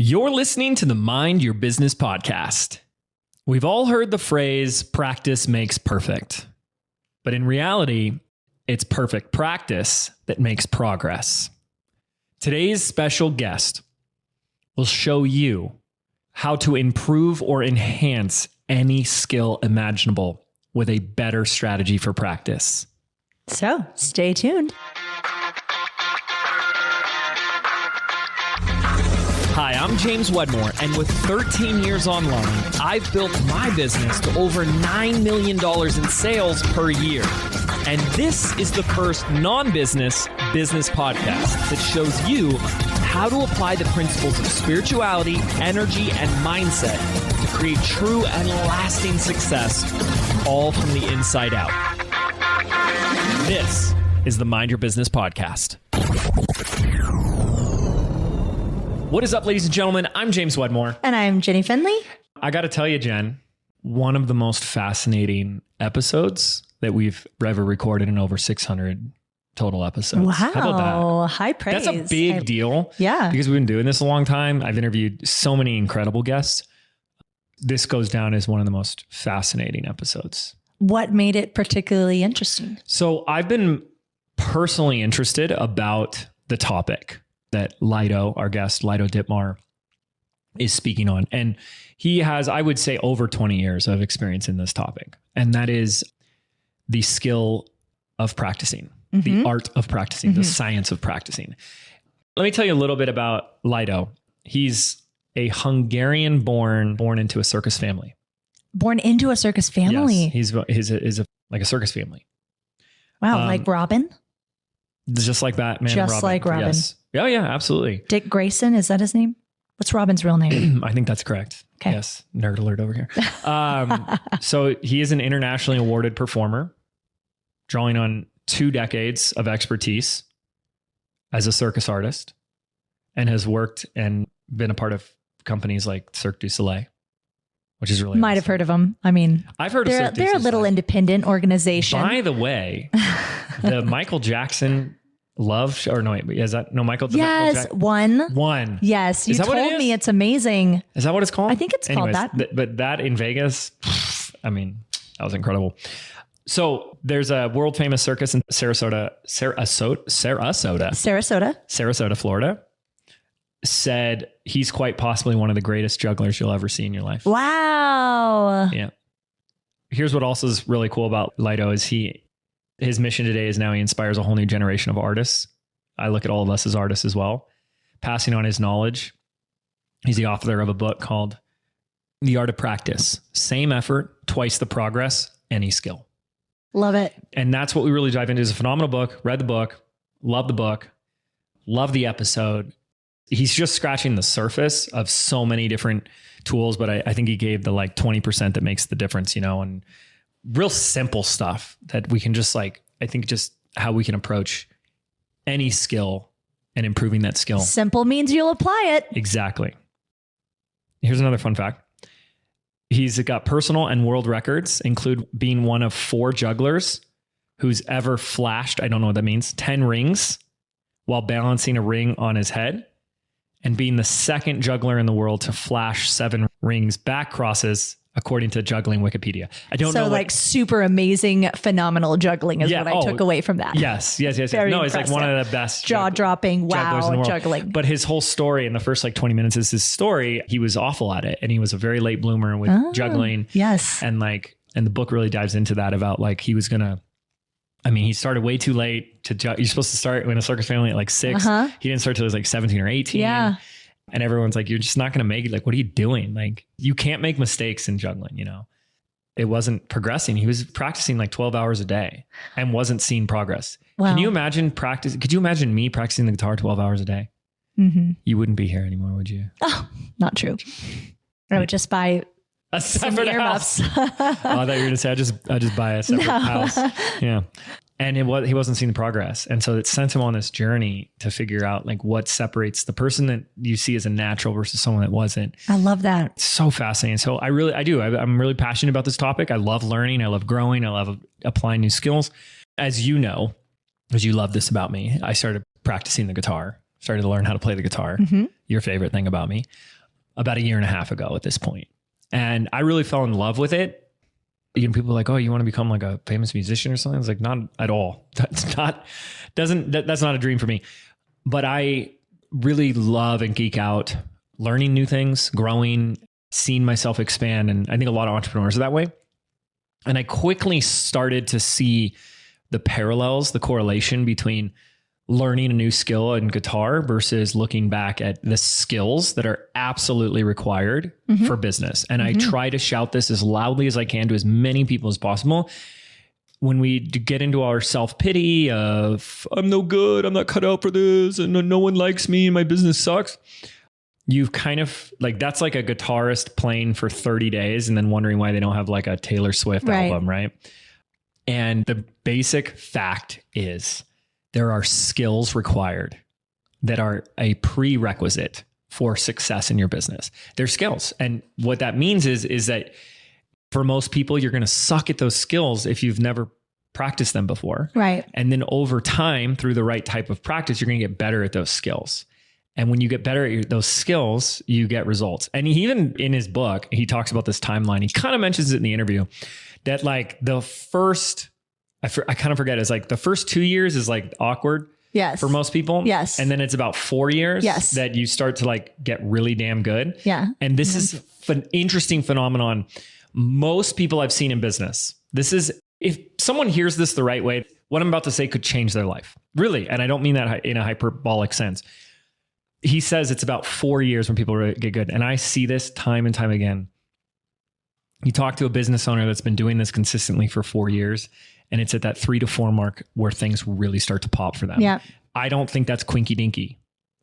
You're listening to the Mind Your Business podcast. We've all heard the phrase, practice makes perfect. But in reality, it's perfect practice that makes progress. Today's special guest will show you how to improve or enhance any skill imaginable with a better strategy for practice. So stay tuned. Hi, I'm James Wedmore, and with 13 years online, I've built my business to over $9 million in sales per year. And this is the first non-business business podcast that shows you how to apply the principles of spirituality, energy, and mindset to create true and lasting success, all from the inside out. This is the Mind Your Business podcast. What is up, ladies and gentlemen? I'm James Wedmore. And I'm Jenny Finley. I got to tell you, Jen, one of the most fascinating episodes that we've ever recorded in over 600 total episodes. Wow. How about that? High praise. That's a big deal. Yeah. Because we've been doing this a long time. I've interviewed so many incredible guests. This goes down as one of the most fascinating episodes. What made it particularly interesting? So I've been personally interested about the topic that Lio, our guest, Lio Dimar, is speaking on. And he has, I would say, over 20 years of experience in this topic. And that is the skill of practicing, the art of practicing, the science of practicing. Let me tell you a little bit about Lio. He's a Hungarian born into a circus family. Born into a circus family? Yes, he's like a circus family. Wow, like Robin? Just like Batman. Just Robin. like Robin. Yes. Oh, yeah, absolutely. Dick Grayson, is that his name? What's Robin's real name? I think that's correct. Okay. Yes. Nerd alert over here. So he is an internationally awarded performer, drawing on 2 decades of expertise as a circus artist, and has worked and been a part of companies like Cirque du Soleil, which is really Might have heard of them. I mean, I've heard of Cirque du they're a Soleil. little independent organization. By the way, the Michael Jackson Michael? Yes, one. One. Yes, you told me it's amazing. Is that what it's called? I think it's called that. But that in Vegas, I mean, that was incredible. So there's a world famous circus in Sarasota, Florida. Said he's quite possibly one of the greatest jugglers you'll ever see in your life. Wow. Yeah. Here's what also is really cool about Lio is his mission today is now he inspires a whole new generation of artists. I look at all of us as artists as well, passing on his knowledge. He's the author of a book called The Art of Practice. Same effort, twice the progress, any skill. Love it. And that's what we really dive into. It's a phenomenal book. Read the book, love the episode. He's just scratching the surface of so many different tools, but I think he gave the 20% that makes the difference, and real simple stuff that we can just I think just how we can approach any skill and improving that skill. Simple means you'll apply it. Exactly. Here's another fun fact. He's got personal and world records, include being one of 4 jugglers who's ever flashed, I don't know what that means, 10 rings while balancing a ring on his head, and being the second juggler in the world to flash 7 rings back crosses, according to Juggling Wikipedia. I don't know. So super amazing, phenomenal juggling is what I took away from that. Yes. Very no, impressive. It's like one of the best jaw-dropping, wow, juggling. But his whole story in the first 20 minutes is his story. He was awful at it, and he was a very late bloomer with juggling. Yes. And the book really dives into that about he was gonna. I mean, he started way too late to you're supposed to start in a circus family at 6. He didn't start till he was 17 or 18. Yeah. And everyone's like, you're just not going to make it. What are you doing? You can't make mistakes in juggling, It wasn't progressing. He was practicing 12 hours a day and wasn't seeing progress. Wow. Can you imagine could you imagine me practicing the guitar 12 hours a day? Mm-hmm. You wouldn't be here anymore, would you? Oh, not true. I would just buy a separate earmuffs. house. I thought you were going to say, I just buy a separate house. Yeah. And he wasn't seeing the progress. And so it sent him on this journey to figure out what separates the person that you see as a natural versus someone that wasn't. I love that. It's so fascinating. So I'm really passionate about this topic. I love learning. I love growing. I love applying new skills. As you know, because you love this about me, I started practicing the guitar started to learn how to play the guitar, your favorite thing about me, about a year and a half ago at this point. And I really fell in love with it. You know, people are like, oh, you want to become like a famous musician or something? It's like, not at all. That's not a dream for me. But I really love and geek out learning new things, growing, seeing myself expand. And I think a lot of entrepreneurs are that way. And I quickly started to see the parallels, the correlation between learning a new skill in guitar versus looking back at the skills that are absolutely required for business. And I try to shout this as loudly as I can to as many people as possible. When we get into our self-pity of, I'm no good, I'm not cut out for this, and no one likes me, and my business sucks. You've kind of like, that's like a guitarist playing for 30 days and then wondering why they don't have like a Taylor Swift album, right? And the basic fact is there are skills required that are a prerequisite for success in your business. They're skills. And what that means is that for most people, you're going to suck at those skills if you've never practiced them before. Right. And then over time, through the right type of practice, you're going to get better at those skills. And when you get better at those skills, you get results. And he, even in his book, he talks about this timeline. He kind of mentions it in the interview that like the first, I kind of forget, it's like the first 2 years is like awkward. Yes. For most people. Yes. And then it's about 4 years that you start to like get really damn good. Yeah. And this is an interesting phenomenon. Most people I've seen in business, this is, if someone hears this the right way, what I'm about to say could change their life. Really. And I don't mean that in a hyperbolic sense. He says it's about 4 years when people really get good. And I see this time and time again. You talk to a business owner that's been doing this consistently for 4 years, and it's at that 3 to 4 mark where things really start to pop for them. Yeah. I don't think that's quinky dinky.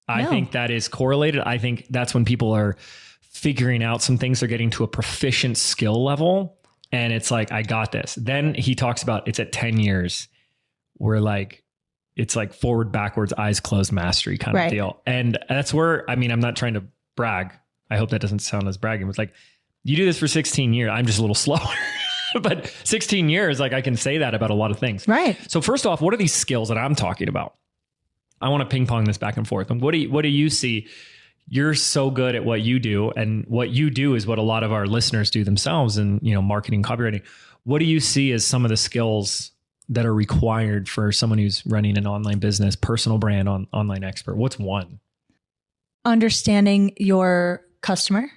I think that is correlated. I think that's when people are figuring out some things. They're getting to a proficient skill level, and it's like, I got this. Then he talks about it's at 10 years where like, it's like forward, backwards, eyes closed mastery kind of deal. And that's where, I mean, I'm not trying to brag. I hope that doesn't sound as bragging. It's like, you do this for 16 years. I'm just a little slower, but 16 years, like I can say that about a lot of things. Right. So first off, what are these skills that I'm talking about? I want to ping pong this back and forth. And what do you see? You're so good at what you do, and what you do is what a lot of our listeners do themselves in, you know, marketing, copywriting. What do you see as some of the skills that are required for someone who's running an online business, personal brand, online expert? What's one? Understanding your customer,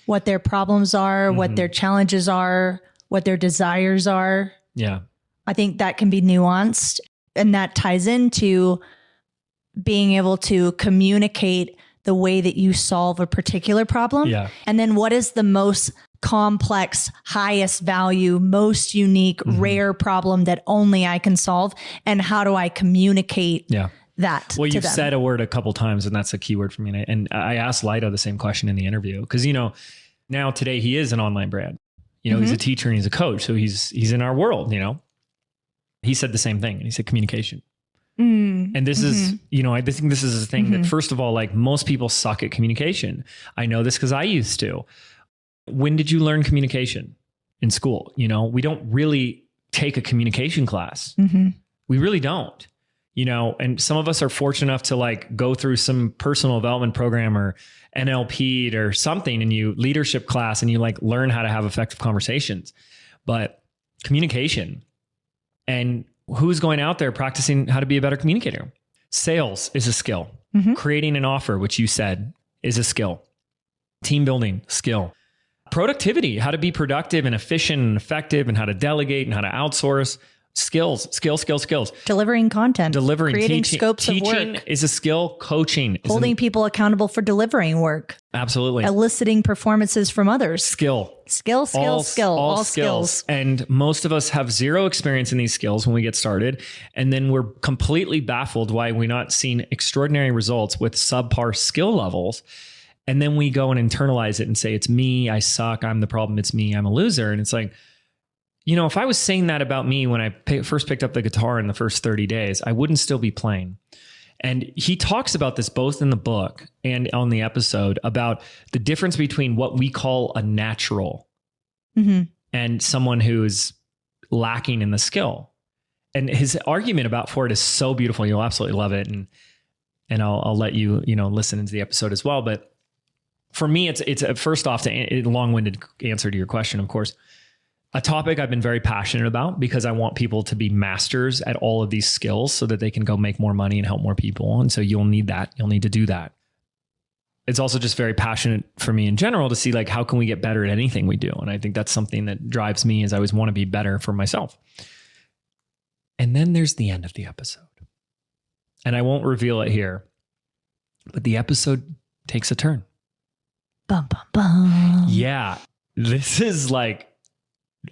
what their problems are, what their challenges are, what their desires are. Yeah. I think that can be nuanced, and that ties into being able to communicate the way that you solve a particular problem. Yeah. And then what is the most complex, highest value, most unique, rare problem that only I can solve? And how do I communicate that? Well, you've them? said a word a couple times, and that's a key word for me. And I asked Lio the same question in the interview, because, you know, now today he is an online brand. You know, he's a teacher and he's a coach. So he's in our world, you know. He said the same thing, and he said communication. And this is, you know, I think this is a thing that, first of all, like most people suck at communication. I know this because I used to. When did you learn communication? In school? You know, we don't really take a communication class. We really don't, you know, and some of us are fortunate enough to like go through some personal development program or NLP or something, and you leadership class, and you like learn how to have effective conversations. But communication, and who's going out there practicing how to be a better communicator? Sales is a skill. Creating an offer, which you said, is a skill. Team building, skill. Productivity, how to be productive and efficient and effective, and how to delegate and how to outsource. Skills. Delivering content. Creating scopes of work. Teaching is a skill. Coaching. Holding people accountable for delivering work. Absolutely. Eliciting performances from others. Skill. All skills. And most of us have zero experience in these skills when we get started. And then we're completely baffled why we're not seeing extraordinary results with subpar skill levels. And then we go and internalize it and say, it's me, I suck, I'm the problem, it's me, I'm a loser. And it's like, you know, if I was saying that about me when I first picked up the guitar in the first 30 days, I wouldn't still be playing. And he talks about this both in the book and on the episode about the difference between what we call a natural and someone who's lacking in the skill. And his argument for it is so beautiful. You'll absolutely love it. And and I'll let you, listen into the episode as well. But for me, it's first off, a long-winded answer to your question, of course, a topic I've been very passionate about because I want people to be masters at all of these skills so that they can go make more money and help more people. And so you'll need that. You'll need to do that. It's also just very passionate for me in general to see like, how can we get better at anything we do? And I think that's something that drives me, is I always want to be better for myself. And then there's the end of the episode. And I won't reveal it here, but the episode takes a turn. Bum, bum, bum. Yeah. This is like,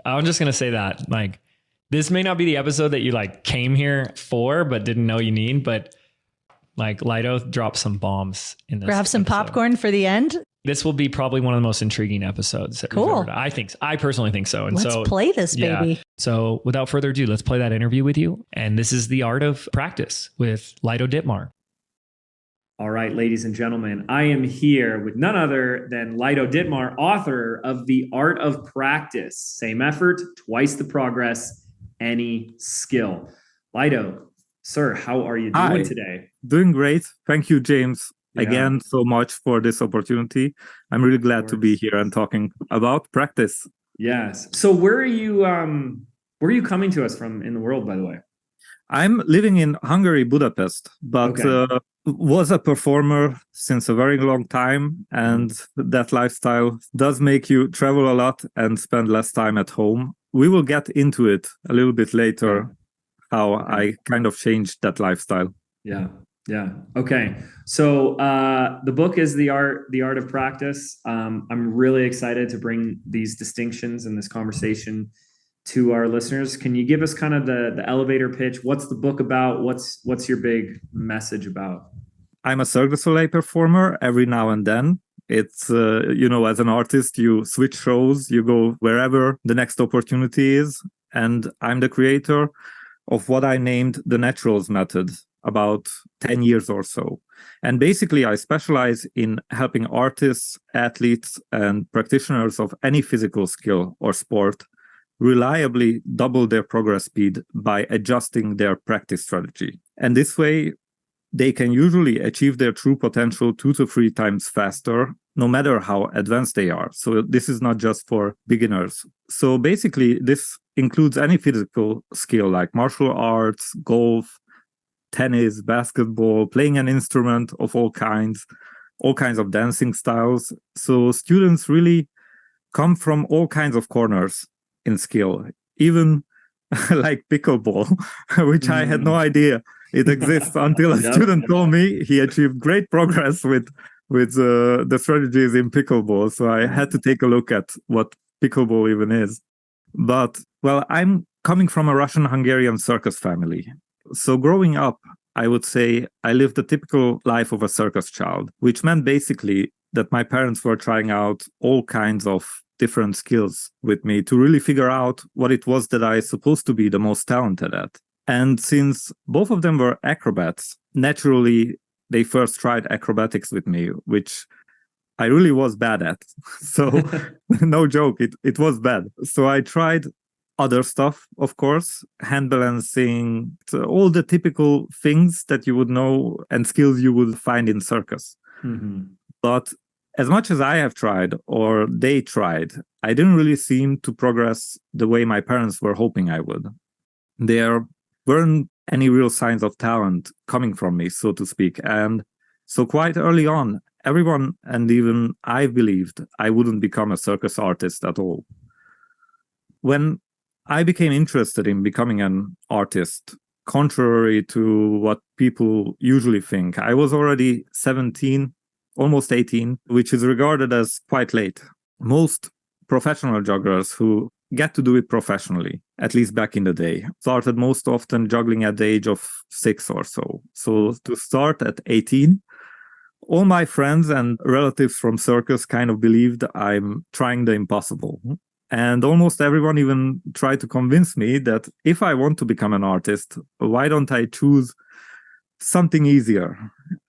I'm just going to say that, like, this may not be the episode that you like came here for, but didn't know you need, but like Lio dropped some bombs in this. Grab some episode. popcorn for the end. This will be probably one of the most intriguing episodes. That cool. I personally think so. And let's play this, baby. Yeah. So without further ado, let's play that interview with you. And this is The Art of Practice with Lio Dimar. All right, ladies and gentlemen, I am here with none other than Lio Dimar, author of The Art of Practice. Same effort, twice the progress, any skill. Lio, sir, how are you doing today? Doing great. Thank you, James, again so much for this opportunity. I'm really glad to be here and talking about practice. Yes. So where are you coming to us from in the world, by the way? I'm living in Hungary, Budapest, but was a performer since a very long time. And that lifestyle does make you travel a lot and spend less time at home. We will get into it a little bit later, how I kind of changed that lifestyle. Yeah. Yeah. Okay. So the book is The Art of Practice. I'm really excited to bring these distinctions in this conversation to our listeners. Can you give us kind of the elevator pitch? What's the book about? What's your big message about? I'm a Cirque du Soleil performer every now and then. It's, as an artist, you switch shows, you go wherever the next opportunity is. And I'm the creator of what I named the Naturals Method about 10 years or so. And basically, I specialize in helping artists, athletes, and practitioners of any physical skill or sport reliably double their progress speed by adjusting their practice strategy. And this way, they can usually achieve their true potential 2 to 3 times faster, no matter how advanced they are. So this is not just for beginners. So basically, this includes any physical skill like martial arts, golf, tennis, basketball, playing an instrument of all kinds of dancing styles. So students really come from all kinds of corners in skill, even like pickleball, which I had no idea it exists until a student told me he achieved great progress with the strategies in pickleball. So I had to take a look at what pickleball even is. But, well, I'm coming from a Russian-Hungarian circus family. So growing up, I would say I lived the typical life of a circus child, which meant basically that my parents were trying out all kinds of different skills with me to really figure out what it was that I was supposed to be the most talented at. And since both of them were acrobats, naturally, they first tried acrobatics with me, which I really was bad at. So no joke, it was bad. So I tried other stuff, of course, hand balancing, all the typical things that you would know and skills you would find in circus. Mm-hmm. But as much as I have tried, or they tried, I didn't really seem to progress the way my parents were hoping I would. There weren't any real signs of talent coming from me, so to speak. And so quite early on, everyone, and even I, believed I wouldn't become a circus artist at all. When I became interested in becoming an artist, contrary to what people usually think, I was already 17, almost 18, which is regarded as quite late. Most professional jugglers who get to do it professionally, at least back in the day, started most often juggling at the age of 6 or so. So to start at 18, all my friends and relatives from circus kind of believed I'm trying the impossible. And almost everyone even tried to convince me that if I want to become an artist, why don't I choose something easier,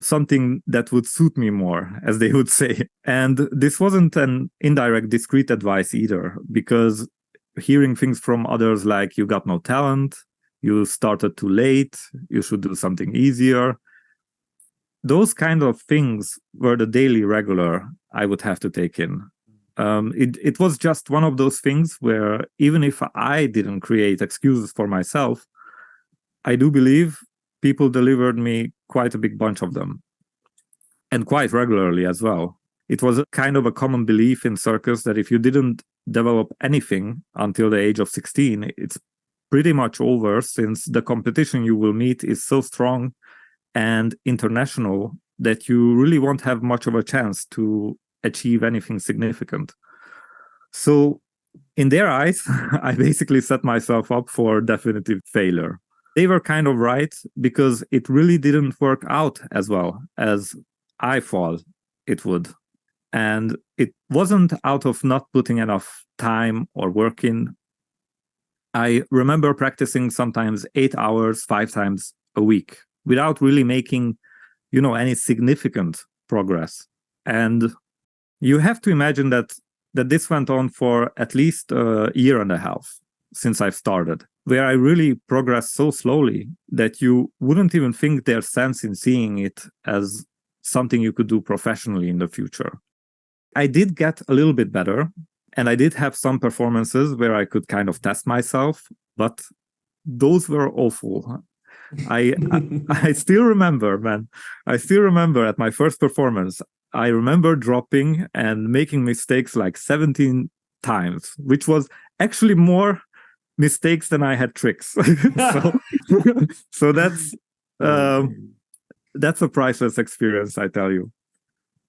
something that would suit me more, as they would say. And this wasn't an indirect, discreet advice either, because hearing things from others like, you got no talent, you started too late, you should do something easier, those kind of things were the daily regular I would have to take in. It was just one of those things where even if I didn't create excuses for myself, I do believe people delivered me quite a big bunch of them, and quite regularly as well. It was a kind of a common belief in circus that if you didn't develop anything until the age of 16, it's pretty much over, since the competition you will meet is so strong and international that you really won't have much of a chance to achieve anything significant. So in their eyes, I basically set myself up for definitive failure. They were kind of right, because it really didn't work out as well as I thought it would. And it wasn't out of not putting enough time or work in. I remember practicing sometimes 8 hours, 5 times a week without really making, any significant progress. And you have to imagine that this went on for at least a year and a half since I've started, where I really progressed so slowly that you wouldn't even think there's sense in seeing it as something you could do professionally in the future. I did get a little bit better, and I did have some performances where I could kind of test myself, but those were awful. I still remember, man. I still remember at my first performance, I remember dropping and making mistakes like 17 times, which was actually more mistakes than I had tricks. So that's a priceless experience, I tell you.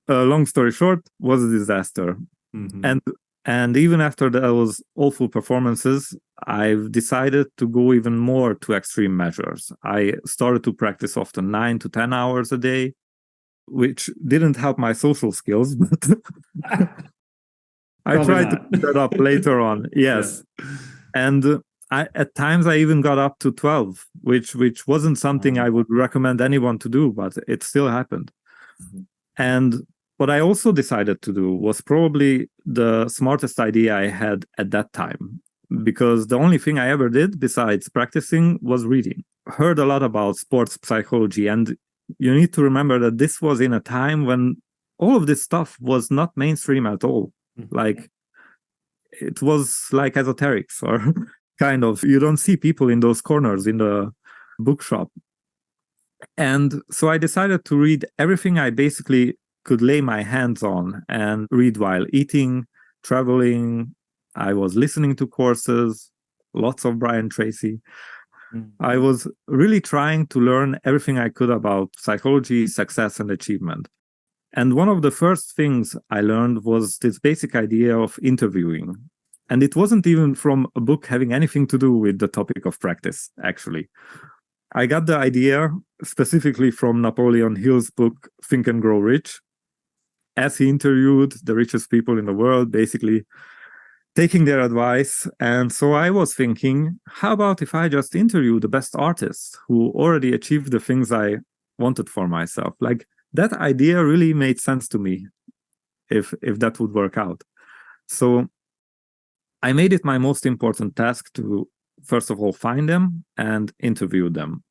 Long story short, was a disaster. Mm-hmm. And even after those awful performances, I've decided to go even more to extreme measures. I started to practice often 9 to 10 hours a day, which didn't help my social skills, but I tried to put that up later on. Yes. Yeah. And at times I even got up to 12, which wasn't something I would recommend anyone to do, but it still happened. Mm-hmm. And what I also decided to do was probably the smartest idea I had at that time, because the only thing I ever did besides practicing was reading. Heard a lot about sports psychology, and you need to remember that this was in a time when all of this stuff was not mainstream at all. Mm-hmm. Like, it was like esoterics, or kind of, you don't see people in those corners in the bookshop. And so I decided to read everything I basically could lay my hands on, and read while eating, traveling. I was listening to courses, lots of Brian Tracy. Mm-hmm. I was really trying to learn everything I could about psychology, success, and achievement. And one of the first things I learned was this basic idea of interviewing. And it wasn't even from a book having anything to do with the topic of practice, actually. I got the idea specifically from Napoleon Hill's book, Think and Grow Rich, as he interviewed the richest people in the world, basically taking their advice. And so I was thinking, how about if I just interview the best artists who already achieved the things I wanted for myself? Like, that idea really made sense to me, if that would work out. So I made it my most important task to, first of all, find them and interview them.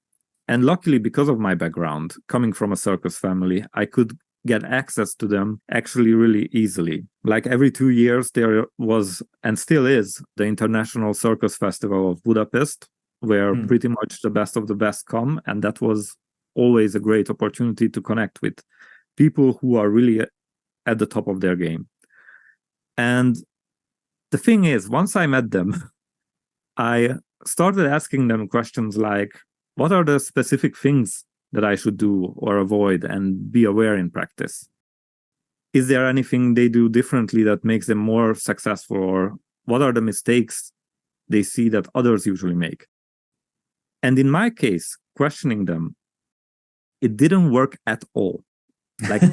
And luckily, because of my background, coming from a circus family, I could get access to them actually really easily. Like, every 2 years, there was, and still is, the International Circus Festival of Budapest, where pretty much the best of the best come. And that was always a great opportunity to connect with people who are really at the top of their game. And the thing is, once I met them, I started asking them questions like, what are the specific things that I should do or avoid and be aware in practice? Is there anything they do differently that makes them more successful? Or what are the mistakes they see that others usually make? And in my case, questioning them, it didn't work at all. Like,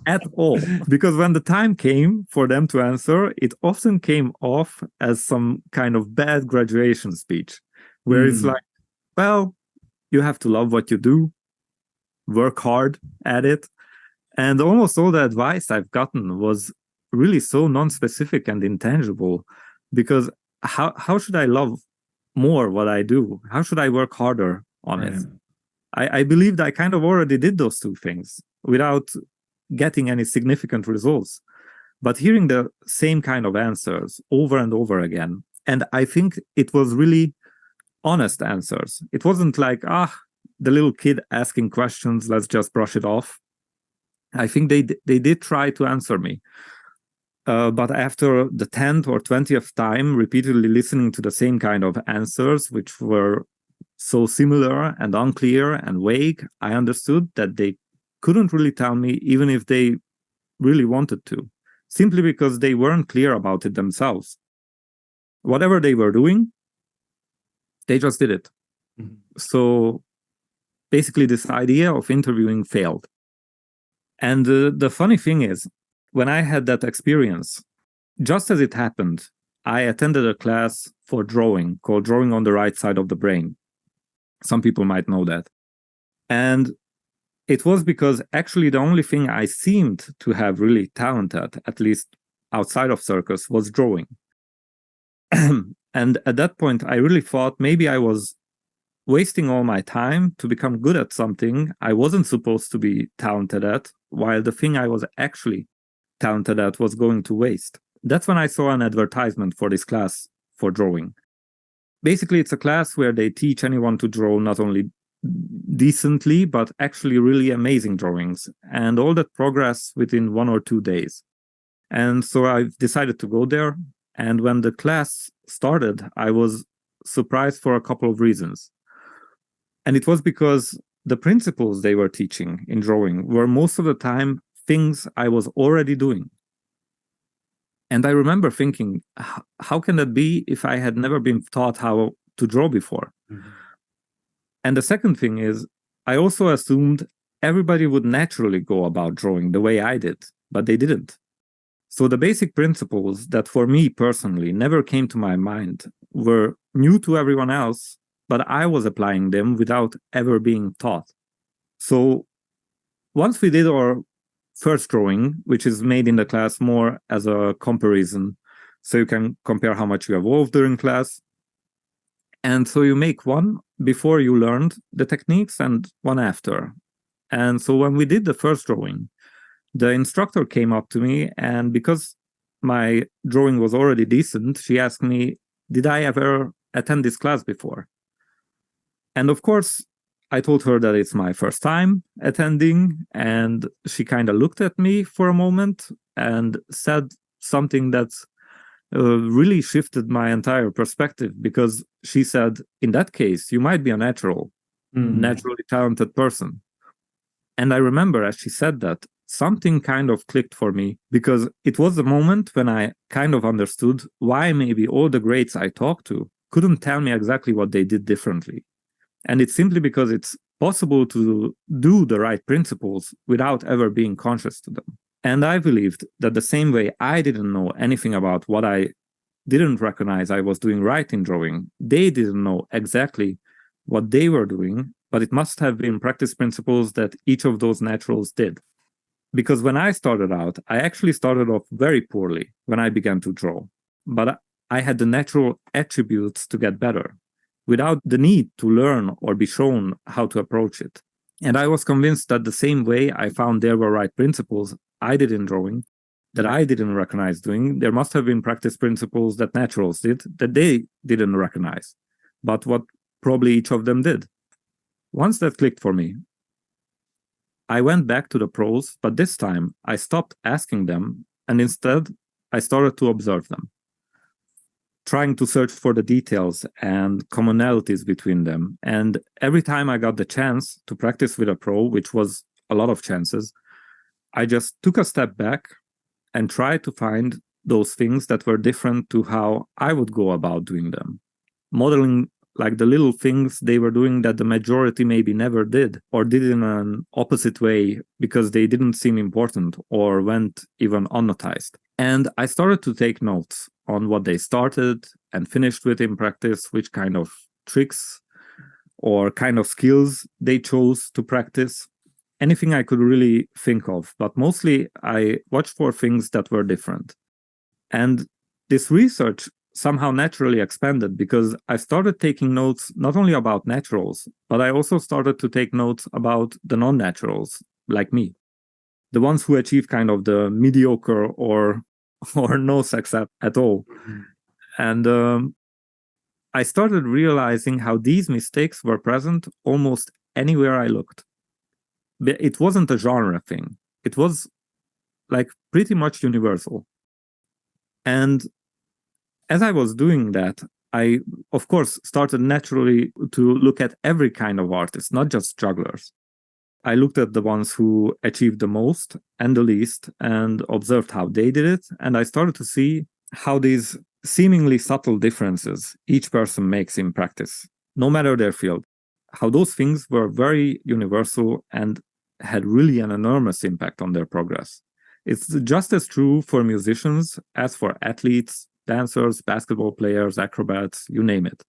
at all. Because when the time came for them to answer, it often came off as some kind of bad graduation speech, where it's like, well, you have to love what you do, work hard at it. And almost all the advice I've gotten was really so non-specific and intangible, because how should I love more what I do? How should I work harder on it? I believed I kind of already did those two things without getting any significant results. But hearing the same kind of answers over and over again, and I think it was really honest answers. It wasn't like, the little kid asking questions, let's just brush it off. I think they did try to answer me. But after the 10th or 20th time, repeatedly listening to the same kind of answers, which were so similar and unclear and vague, I understood that they couldn't really tell me, even if they really wanted to, simply because they weren't clear about it themselves. Whatever they were doing, they just did it. Mm-hmm. So basically, this idea of interviewing failed. And the funny thing is, when I had that experience, just as it happened, I attended a class for drawing called Drawing on the Right Side of the Brain. Some people might know that. And it was because actually the only thing I seemed to have really talent at least outside of circus, was drawing. And at that point, I really thought maybe I was wasting all my time to become good at something I wasn't supposed to be talented at, while the thing I was actually talented at was going to waste. That's when I saw an advertisement for this class for drawing. Basically, it's a class where they teach anyone to draw not only decently, but actually really amazing drawings, and all that progress within 1 or 2 days. And so I decided to go there. And when the class started, I was surprised for a couple of reasons. And it was because the principles they were teaching in drawing were most of the time things I was already doing. And I remember thinking, how can that be if I had never been taught how to draw before? Mm-hmm. And the second thing is, I also assumed everybody would naturally go about drawing the way I did, but they didn't. So the basic principles that for me personally never came to my mind were new to everyone else, but I was applying them without ever being taught. So once we did our first drawing, which is made in the class more as a comparison, so you can compare how much you evolved during class. And so you make one before you learned the techniques and one after. And so when we did the first drawing, the instructor came up to me, and because my drawing was already decent, she asked me, did I ever attend this class before? And of course, I told her that it's my first time attending, and she kind of looked at me for a moment and said something that really shifted my entire perspective, because she said, in that case, you might be a naturally talented person. And I remember as she said that, something kind of clicked for me, because it was the moment when I kind of understood why maybe all the greats I talked to couldn't tell me exactly what they did differently. And it's simply because it's possible to do the right principles without ever being conscious to them. And I believed that the same way I didn't know anything about what I didn't recognize I was doing right in drawing, they didn't know exactly what they were doing, but it must have been practice principles that each of those naturals did. Because when I started out, I actually started off very poorly when I began to draw, but I had the natural attributes to get better without the need to learn or be shown how to approach it. And I was convinced that the same way I found there were right principles I did in drawing that I didn't recognize doing, there must have been practice principles that naturals did that they didn't recognize, but what probably each of them did. Once that clicked for me, I went back to the pros, but this time I stopped asking them, and instead I started to observe them, trying to search for the details and commonalities between them. And every time I got the chance to practice with a pro, which was a lot of chances, I just took a step back and tried to find those things that were different to how I would go about doing them, modeling like the little things they were doing that the majority maybe never did, or did in an opposite way because they didn't seem important or went even unnoticed. And I started to take notes on what they started and finished with in practice, which kind of tricks or kind of skills they chose to practice, anything I could really think of. But mostly I watched for things that were different. And this research somehow naturally expanded because I started taking notes not only about naturals, but I also started to take notes about the non-naturals like me, the ones who achieve kind of the mediocre or no success at all. And I started realizing how these mistakes were present almost anywhere I looked. It wasn't a genre thing. It was like pretty much universal. And as I was doing that, I, of course, started naturally to look at every kind of artist, not just jugglers. I looked at the ones who achieved the most and the least and observed how they did it. And I started to see how these seemingly subtle differences each person makes in practice, no matter their field, how those things were very universal and had really an enormous impact on their progress. It's just as true for musicians as for athletes, dancers, basketball players, acrobats, you name it.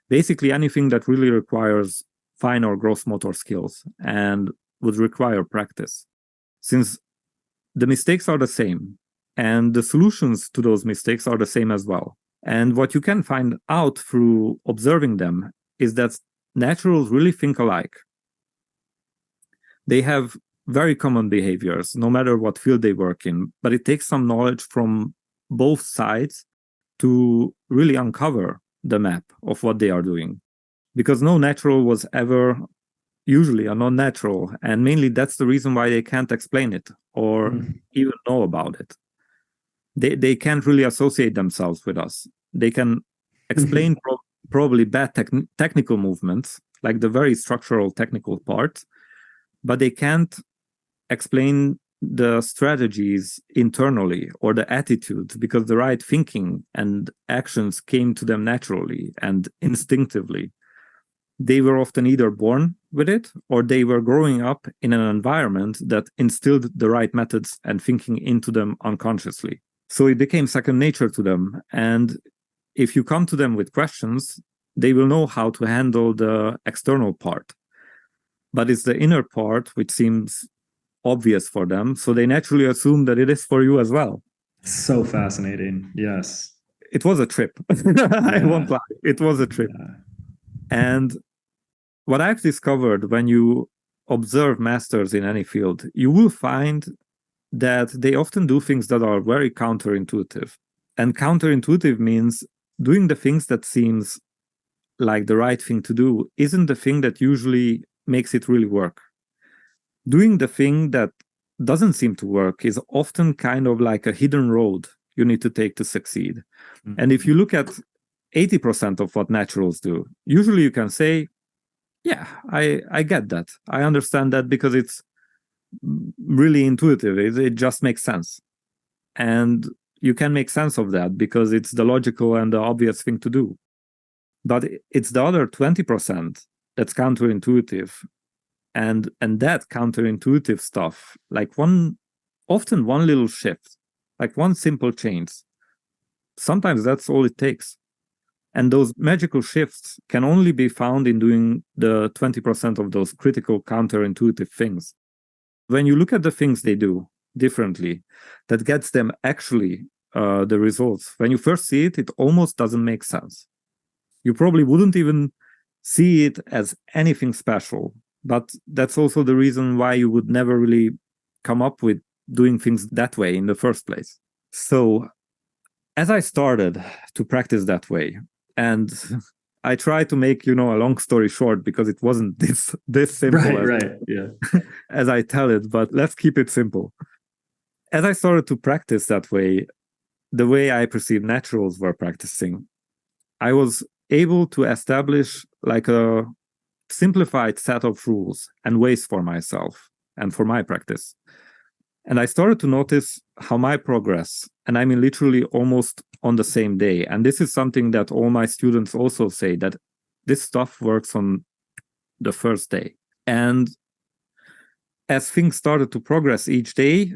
Basically anything that really requires fine or gross motor skills and would require practice. Since the mistakes are the same and the solutions to those mistakes are the same as well. And what you can find out through observing them is that naturals really think alike. They have very common behaviors, no matter what field they work in, but it takes some knowledge from both sides to really uncover the map of what they are doing. Because no natural was ever usually a non-natural, and mainly that's the reason why they can't explain it or even know about it. They can't really associate themselves with us. They can explain probably bad technical movements, like the very structural technical part, but they can't explain the strategies internally or the attitude, because the right thinking and actions came to them naturally and instinctively. They were often either born with it or they were growing up in an environment that instilled the right methods and thinking into them unconsciously. So it became second nature to them. And if you come to them with questions, they will know how to handle the external part. But it's the inner part which seems obvious for them. So they naturally assume that it is for you as well. So fascinating. Yes. It was a trip. I won't lie. It was a trip. Yeah. And what I've discovered when you observe masters in any field, you will find that they often do things that are very counterintuitive. And counterintuitive means doing the things that seems like the right thing to do isn't the thing that usually makes it really work. Doing the thing that doesn't seem to work is often kind of like a hidden road you need to take to succeed. Mm-hmm. And if you look at 80% of what naturals do, usually you can say, yeah, I get that. I understand that because it's really intuitive. It just makes sense. And you can make sense of that because it's the logical and the obvious thing to do. But it's the other 20% that's counterintuitive. And that counterintuitive stuff, like often one little shift, like one simple change, sometimes that's all it takes. And those magical shifts can only be found in doing the 20% of those critical counterintuitive things. When you look at the things they do differently, that gets them actually the results. When you first see it, it almost doesn't make sense. You probably wouldn't even see it as anything special. But that's also the reason why you would never really come up with doing things that way in the first place. So as I started to practice that way, and I try to make, a long story short because it wasn't this simple as I tell it, but let's keep it simple. As I started to practice that way, the way I perceived naturals were practicing, I was able to establish like a simplified set of rules and ways for myself and for my practice. And I started to notice how my progress, and I mean literally almost on the same day, and this is something that all my students also say, that this stuff works on the first day. And as things started to progress each day,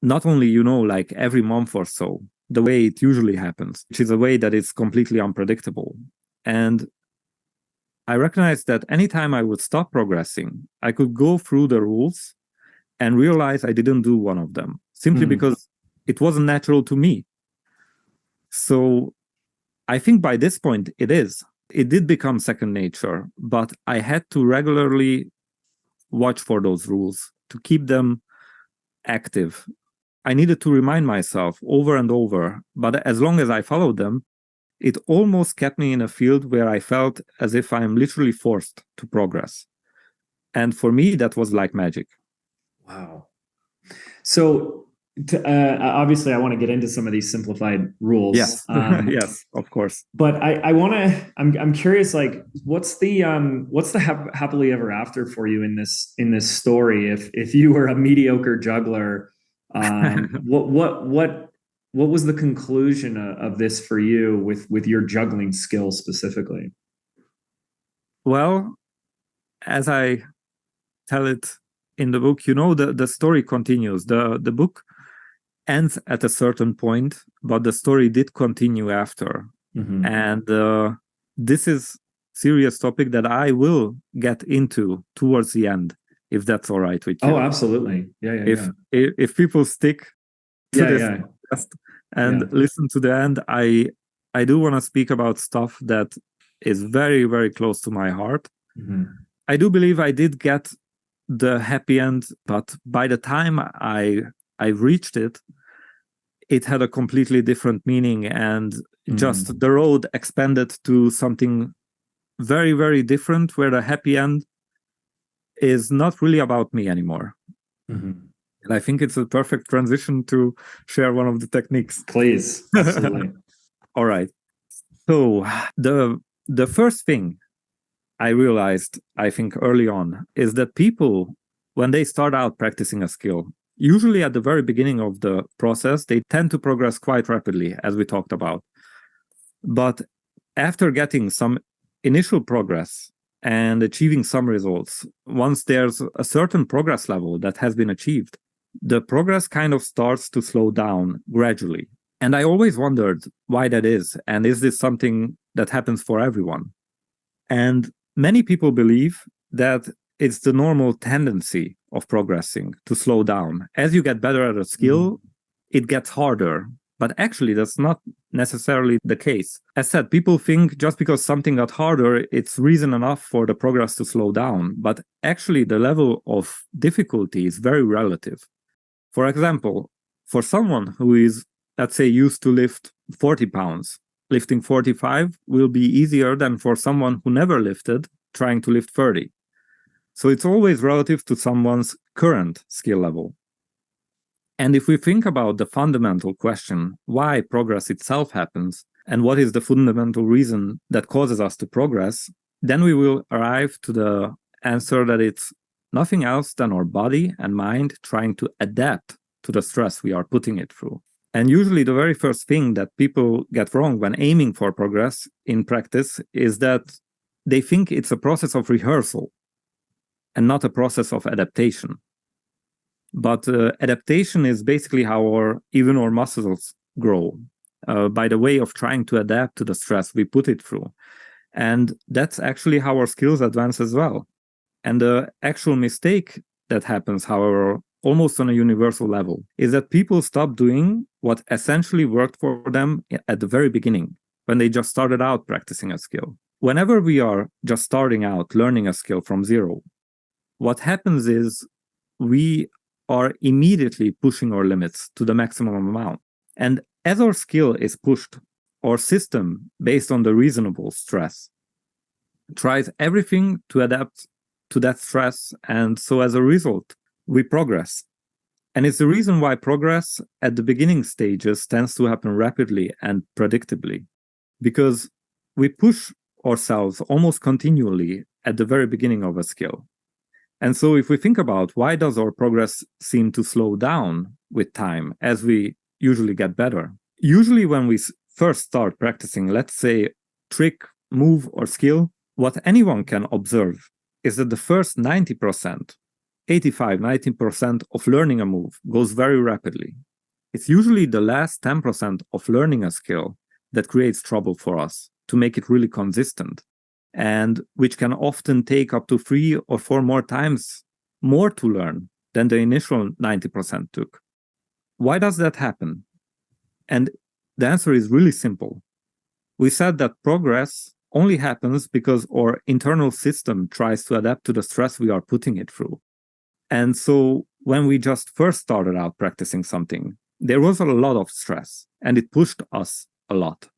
not only, like every month or so, the way it usually happens, which is a way that is completely unpredictable. And I recognized that anytime I would stop progressing, I could go through the rules and realize I didn't do one of them, simply because it wasn't natural to me. So I think by this point it is. It did become second nature, but I had to regularly watch for those rules to keep them active. I needed to remind myself over and over, but as long as I followed them, it almost kept me in a field where I felt as if I'm literally forced to progress. And for me, that was like magic. Wow. So obviously, I want to get into some of these simplified rules. Yes, yes, of course. But I want to. I'm curious. Like, what's the happily ever after for you in this story? If you were a mediocre juggler, what was the conclusion of this for you with your juggling skills specifically? Well, as I tell it in the book, the story continues. The book ends at a certain point, but the story did continue after. Mm-hmm. And this is serious topic that I will get into towards the end, if that's all right with you. Oh, absolutely. Yeah. If people stick to this podcast and listen to the end, I do want to speak about stuff that is very, very close to my heart. Mm-hmm. I do believe I did get the happy end, but by the time I reached it, it had a completely different meaning, and just the road expanded to something very, very different, where the happy end is not really about me anymore. Mm-hmm. And I think it's a perfect transition to share one of the techniques. Please, absolutely. All right. So the first thing I realized, I think early on, is that people, when they start out practicing a skill, usually at the very beginning of the process, they tend to progress quite rapidly, as we talked about. But after getting some initial progress and achieving some results, once there's a certain progress level that has been achieved, the progress kind of starts to slow down gradually. And I always wondered why that is. And is this something that happens for everyone? And many people believe that it's the normal tendency of progressing to slow down. As you get better at a skill, it gets harder. But actually, that's not necessarily the case. As said, people think just because something got harder, it's reason enough for the progress to slow down. But actually, the level of difficulty is very relative. For example, for someone who is, let's say, used to lift 40 pounds, lifting 45 will be easier than for someone who never lifted, trying to lift 30. So it's always relative to someone's current skill level. And if we think about the fundamental question, why progress itself happens, and what is the fundamental reason that causes us to progress, then we will arrive to the answer that it's nothing else than our body and mind trying to adapt to the stress we are putting it through. And usually the very first thing that people get wrong when aiming for progress in practice is that they think it's a process of rehearsal and not a process of adaptation. But adaptation is basically how even our muscles grow by the way of trying to adapt to the stress we put it through. And that's actually how our skills advance as well. And the actual mistake that happens, however, almost on a universal level, is that people stop doing what essentially worked for them at the very beginning, when they just started out practicing a skill. Whenever we are just starting out learning a skill from zero, what happens is we are immediately pushing our limits to the maximum amount. And as our skill is pushed, our system, based on the reasonable stress, tries everything to adapt to that stress. And so as a result, we progress. And it's the reason why progress at the beginning stages tends to happen rapidly and predictably, because we push ourselves almost continually at the very beginning of a skill. And so if we think about why does our progress seem to slow down with time as we usually get better? Usually when we first start practicing, let's say, trick, move, or skill, what anyone can observe is that the first 90%, 85-90% of learning a move goes very rapidly. It's usually the last 10% of learning a skill that creates trouble for us to make it really consistent, and which can often take up to 3 or 4 more times more to learn than the initial 90% took. Why does that happen? And the answer is really simple. we said that progress only happens because our internal system tries to adapt to the stress we are putting it through. And so when we just first started out practicing something, there was a lot of stress and it pushed us a lot.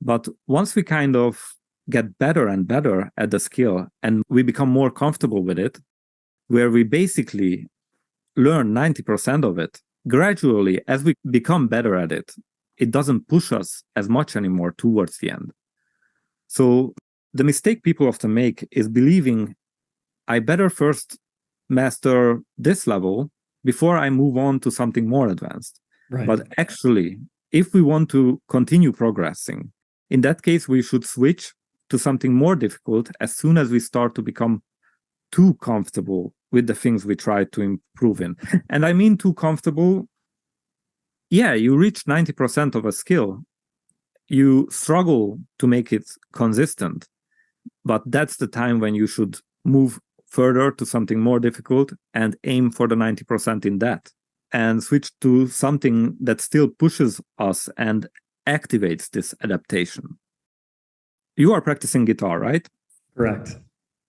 But once we kind of get better and better at the skill and we become more comfortable with it, where we basically learn 90% of it, gradually, as we become better at it, it doesn't push us as much anymore towards the end. So the mistake people often make is believing I better first master this level before I move on to something more advanced. Right. But actually, if we want to continue progressing, in that case, we should switch to something more difficult as soon as we start to become too comfortable with the things we try to improve in. And I mean too comfortable. Yeah, you reach 90% of a skill. You struggle to make it consistent, but that's the time when you should move further to something more difficult and aim for the 90% in that and switch to something that still pushes us and activates this adaptation. You are practicing guitar, right? Correct.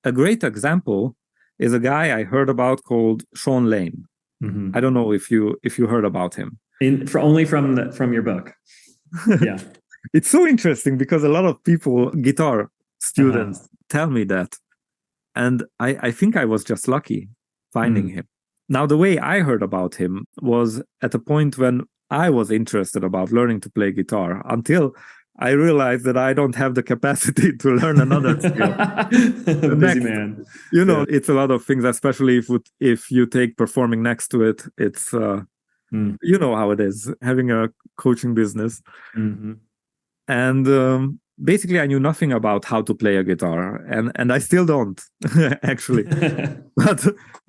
A great example is a guy I heard about called Sean Lane. Mm-hmm. I don't know if you heard about him. Only from your book. Yeah. It's so interesting because a lot of people, guitar students, tell me that. And I think I was just lucky finding him. Now, the way I heard about him was at a point when I was interested about learning to play guitar until I realized that I don't have the capacity to learn another skill. Busy man. You know, It's a lot of things, especially if you take performing next to it. It's, you know how it is, having a coaching business. Mm-hmm. And basically, I knew nothing about how to play a guitar, and I still don't, actually. But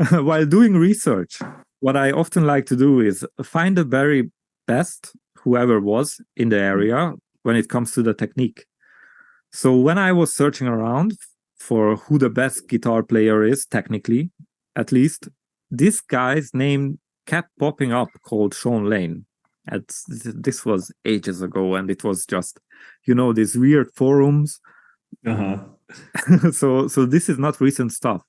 while doing research, what I often like to do is find the very best, whoever was in the area, when it comes to the technique. So when I was searching around for who the best guitar player is, technically, at least, this guy's name kept popping up, called Sean Lane. This was ages ago, and it was just, these weird forums. So this is not recent stuff.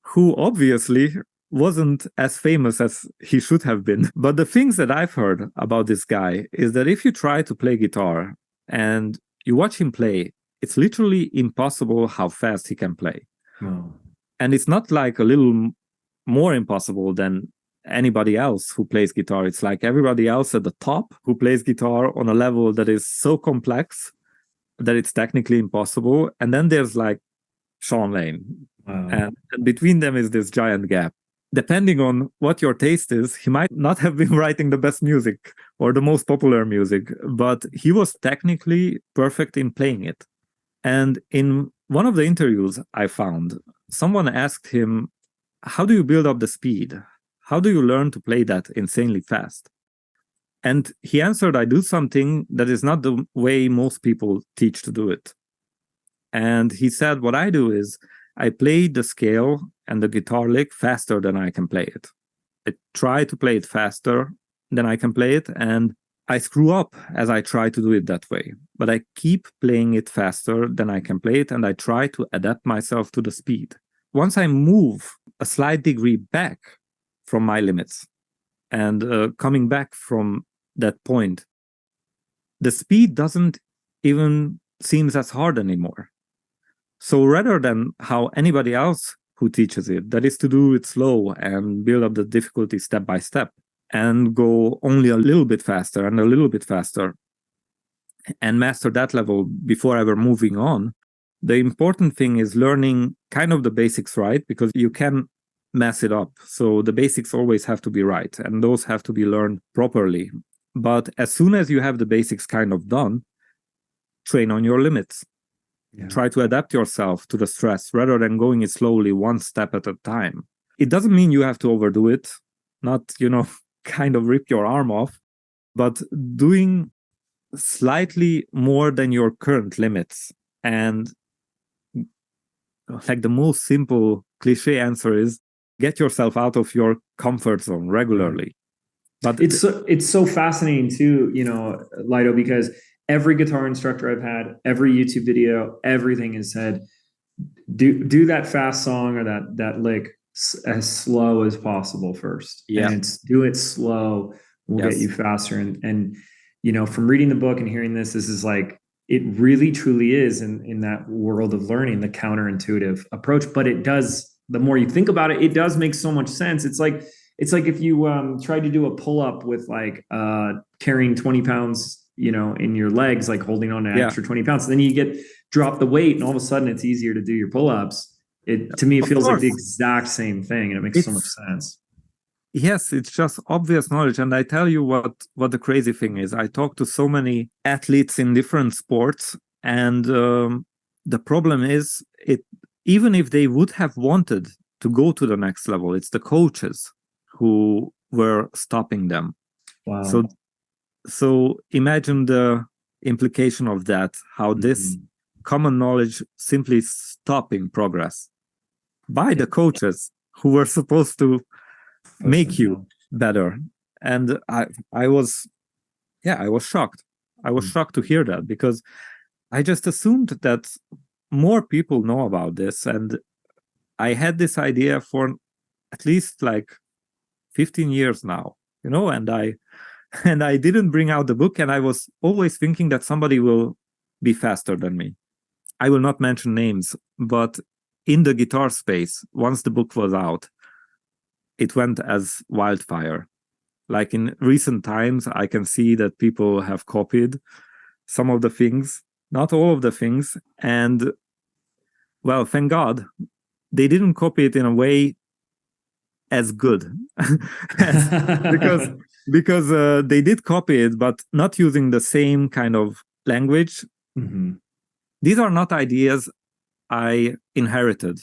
Who obviously wasn't as famous as he should have been. But the things that I've heard about this guy is that if you try to play guitar and you watch him play, it's literally impossible how fast he can play. Wow. And it's not like a little more impossible than anybody else who plays guitar. It's like everybody else at the top who plays guitar on a level that is so complex that it's technically impossible. And then there's like Sean Lane. Wow. And between them is this giant gap. Depending on what your taste is, he might not have been writing the best music or the most popular music, but he was technically perfect in playing it. And in one of the interviews I found, someone asked him, how do you build up the speed? How do you learn to play that insanely fast? And he answered, I do something that is not the way most people teach to do it. And he said, what I do is I play the scale and the guitar lick faster than I can play it. I try to play it faster than I can play it, and I screw up as I try to do it that way. But I keep playing it faster than I can play it, and I try to adapt myself to the speed. Once I move a slight degree back from my limits and coming back from that point, the speed doesn't even seem as hard anymore. So rather than how anybody else who teaches it, that is to do it slow and build up the difficulty step by step and go only a little bit faster and a little bit faster and master that level before ever moving on, the important thing is learning kind of the basics right, because you can mess it up. So the basics always have to be right, and those have to be learned properly. But as soon as you have the basics kind of done, train on your limits. Yeah. Try to adapt yourself to the stress rather than going it slowly, one step at a time. It doesn't mean you have to overdo it, not, kind of rip your arm off, but doing slightly more than your current limits. And like the most simple cliche answer is get yourself out of your comfort zone regularly. But it's so fascinating too, Lio, because every guitar instructor I've had, every YouTube video, everything has said, do that fast song or that lick as slow as possible first. Yeah. And it's do it slow will get you faster. And from reading the book and hearing this is like, it really truly is in that world of learning, the counterintuitive approach. But it does, the more you think about it, it does make so much sense. It's like if you tried to do a pull-up with like carrying 20 pounds, in your legs, like holding on an extra 20 pounds. Then you drop the weight and all of a sudden it's easier to do your pull-ups. To me, it feels like the exact same thing, and it makes so much sense. Yes, it's just obvious knowledge. And I tell you what the crazy thing is. I talk to so many athletes in different sports, and the problem is, even if they would have wanted to go to the next level, it's the coaches who were stopping them. Wow. So imagine the implication of that, how this common knowledge simply stopping progress by the coaches who were supposed to make you better. And I was shocked. I was shocked to hear that, because I just assumed that more people know about this. And I had this idea for at least like 15 years now, and I didn't bring out the book, and I was always thinking that somebody will be faster than me. I will not mention names, but in the guitar space, once the book was out, it went as wildfire. Like in recent times, I can see that people have copied some of the things, not all of the things. And well, thank God, they didn't copy it in a way as good because they did copy it, but not using the same kind of language. These are not ideas I inherited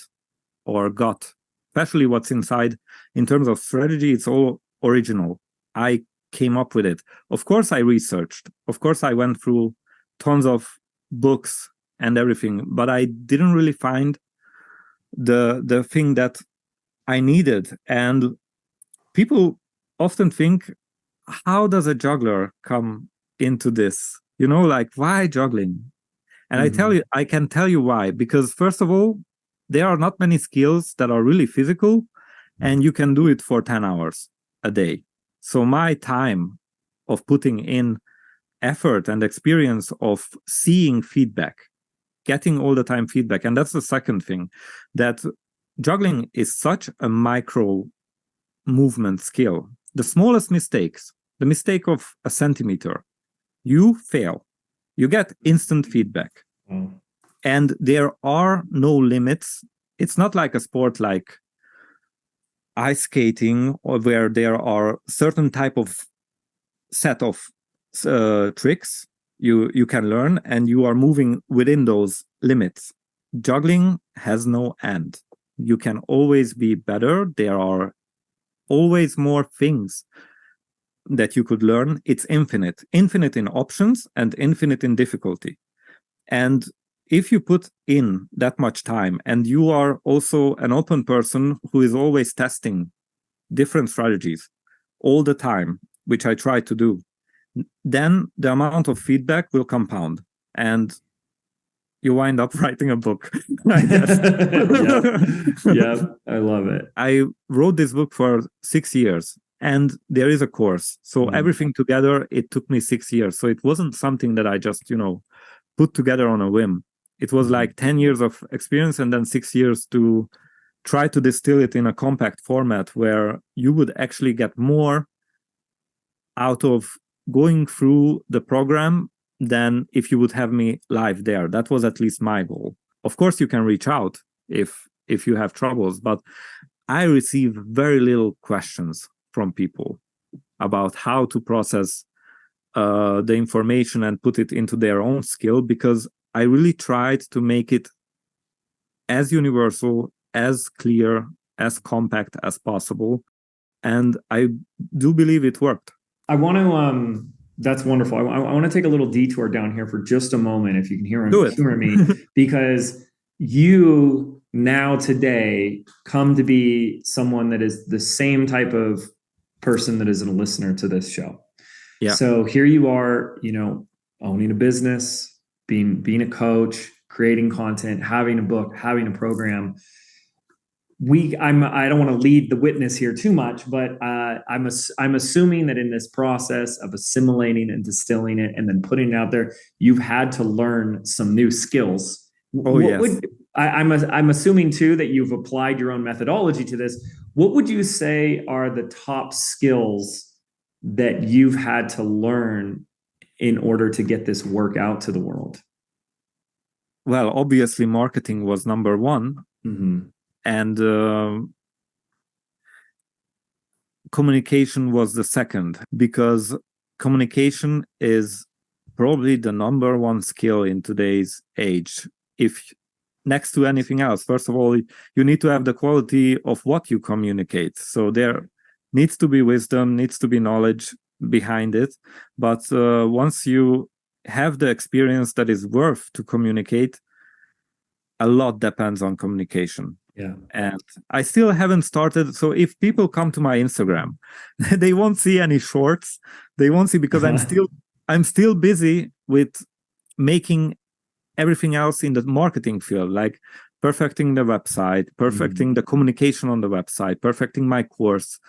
or got, especially what's inside in terms of strategy. It's all original. I came up with it. Of course, I researched. Of course, I went through tons of books and everything, but I didn't really find the thing that I needed. And people often think, how does a juggler come into this? Like, why juggling? And I can tell you why. Because first of all, there are not many skills that are really physical, and you can do it for 10 hours a day. So my time of putting in effort and experience of seeing feedback, getting all the time feedback. And that's the second thing, that juggling is such a micro movement skill. The smallest mistakes, the mistake of a centimeter, you fail. You get instant feedback. And there are no limits. It's not like a sport like ice skating, or where there are certain type of set of tricks you can learn, and you are moving within those limits. Juggling has no end. You can always be better. There are always more things that you could learn. It's infinite in options and infinite in difficulty. And if you put in that much time, and you are also an open person who is always testing different strategies all the time, which I try to do, then the amount of feedback will compound, and you wind up writing a book, I guess. Yeah, I love it. I wrote this book for 6 years, and there is a course. So everything together, it took me 6 years. So it wasn't something that I just, put together on a whim. It was like 10 years of experience, and then 6 years to try to distill it in a compact format where you would actually get more out of going through the program than if you would have me live there. That was at least my goal. Of course, you can reach out if you have troubles, but I receive very little questions from people about how to process the information and put it into their own skill, because I really tried to make it as universal, as clear, as compact as possible. And I do believe it worked. I want to, that's wonderful. I want to take a little detour down here for just a moment, if you can hear me, because you now today come to be someone that is the same type of person that is a listener to this show. Yeah. So here you are, owning a business, being a coach, creating content, having a book, having a program. I don't want to lead the witness here too much, but I'm assuming that in this process of assimilating and distilling it and then putting it out there, you've had to learn some new skills. Oh, yes. I'm assuming too that you've applied your own methodology to this. What would you say are the top skills that you've had to learn in order to get this work out to the world? Well, obviously, marketing was number one. Mm-hmm. And communication was the second, because communication is probably the number one skill in today's age. If next to anything else, first of all, you need to have the quality of what you communicate. So there needs to be wisdom, needs to be knowledge behind it. But once you have the experience that is worth to communicate, a lot depends on communication. Yeah. And I still haven't started. So if people come to my Instagram, they won't see any shorts. They won't see, because I'm still busy with making everything else in the marketing field, like perfecting the website, perfecting the communication on the website, perfecting my course.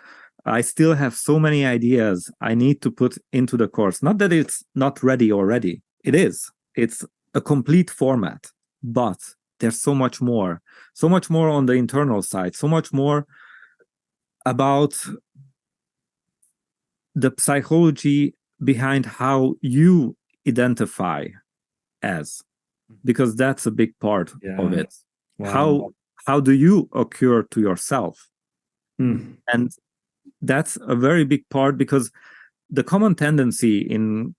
I still have so many ideas I need to put into the course. Not that it's not ready already. It is. It's a complete format, but there's so much more on the internal side, so much more about the psychology behind how you identify as, because that's a big part of it. Wow. How do you occur to yourself? And that's a very big part, because the common tendency in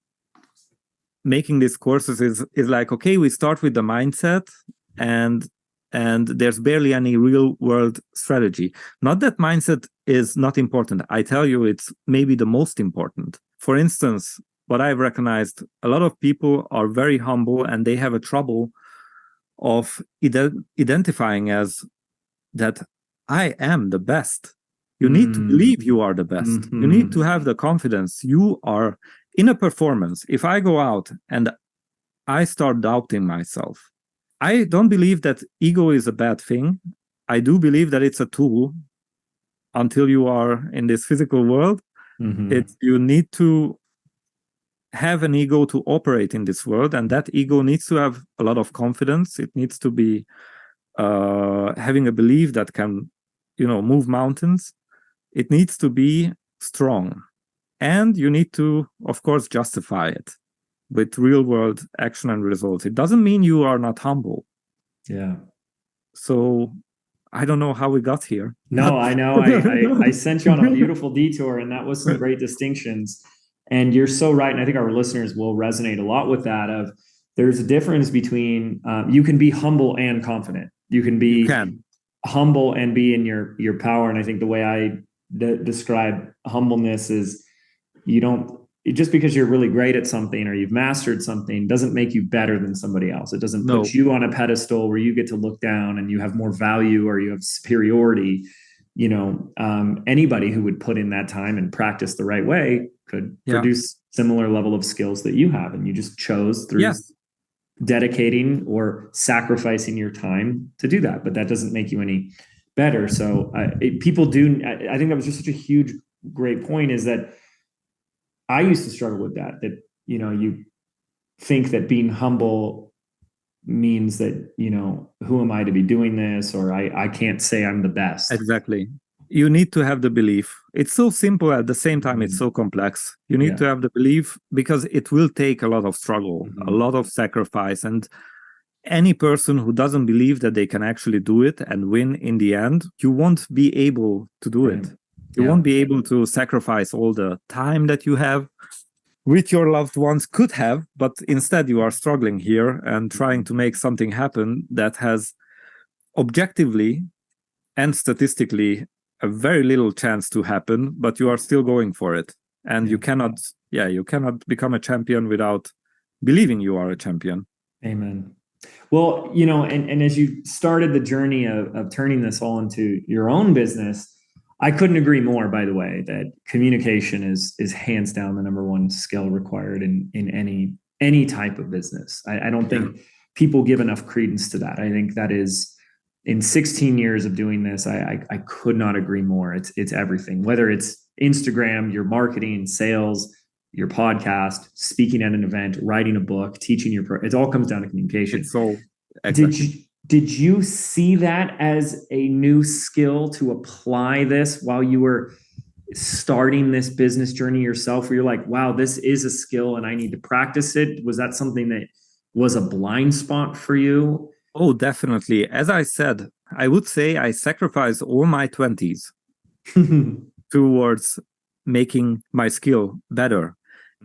making these courses is like, okay, we start with the mindset, and there's barely any real world strategy. Not that mindset is not important. I tell you, it's maybe the most important. For instance, what I've recognized, a lot of people are very humble, and they have a trouble of identifying as that I am the best. You need to believe you are the best. You need to have the confidence. You are in a performance. If I go out and I start doubting myself, I don't believe that ego is a bad thing. I do believe that it's a tool until you are in this physical world. You need to have an ego to operate in this world, and that ego needs to have a lot of confidence. It needs to be having a belief that can, move mountains. It needs to be strong, and you need to, of course, justify it with real world action and results. It doesn't mean you are not humble. Yeah. So I don't know how we got here. No, I know. I sent you on a beautiful detour, and that was some great distinctions. And you're so right. And I think our listeners will resonate a lot with that. There's a difference between you can be humble and confident. You can be humble and be in your power. And I think the way I describe humbleness is just because you're really great at something or you've mastered something doesn't make you better than somebody else. It doesn't put you on a pedestal where you get to look down and you have more value or you have superiority. Anybody who would put in that time and practice the right way could produce similar level of skills that you have. And you just chose through dedicating or sacrificing your time to do that. But that doesn't make you any better. So people do. I think that was just such a huge, great point, is that I used to struggle with that you think that being humble means that, who am I to be doing this? Or I can't say I'm the best. Exactly. You need to have the belief. It's so simple, at the same time, it's so complex. You need to have the belief, because it will take a lot of struggle, a lot of sacrifice. And any person who doesn't believe that they can actually do it and win in the end, you won't be able to do it. You won't be able to sacrifice all the time that you have with your loved ones could have, but instead you are struggling here and trying to make something happen that has objectively and statistically a very little chance to happen, but you are still going for it. And you cannot become a champion without believing you are a champion. Amen. Well, and as you started the journey of turning this all into your own business, I couldn't agree more, by the way, that communication is hands down the number one skill required in any any type of business. I don't think people give enough credence to that. I think that is, in 16 years of doing this, I could not agree more. It's everything, whether it's Instagram, your marketing, sales, your podcast, speaking at an event, writing a book, teaching it all comes down to communication. So exactly. Did you see that as a new skill to apply this while you were starting this business journey yourself, where you're like, wow, this is a skill and I need to practice it? Was that something that was a blind spot for you? Oh, definitely. As I said, I would say I sacrificed all my 20s towards making my skill better.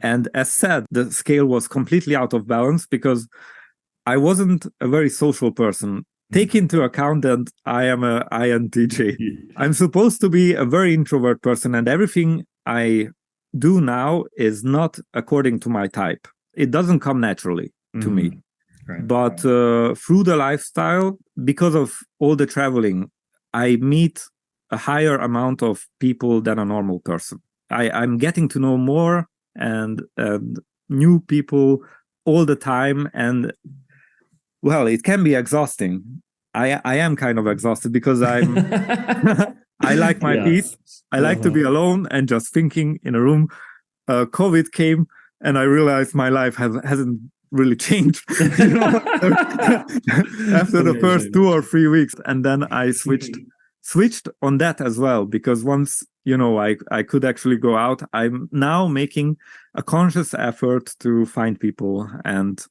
And as said, the scale was completely out of balance because I wasn't a very social person. Take into account that I am a INTJ. I'm supposed to be a very introvert person, and everything I do now is not according to my type. It doesn't come naturally to me. Right. But through the lifestyle, because of all the traveling, I meet a higher amount of people than a normal person. I'm getting to know more and new people all the time. And well, it can be exhausting. I am kind of exhausted because I'm I like my peace. I like to be alone and just thinking in a room. COVID came and I realized my life hasn't really changed after the first 2 or 3 weeks. And then I switched on that as well, because once I could actually go out, I'm now making a conscious effort to find people and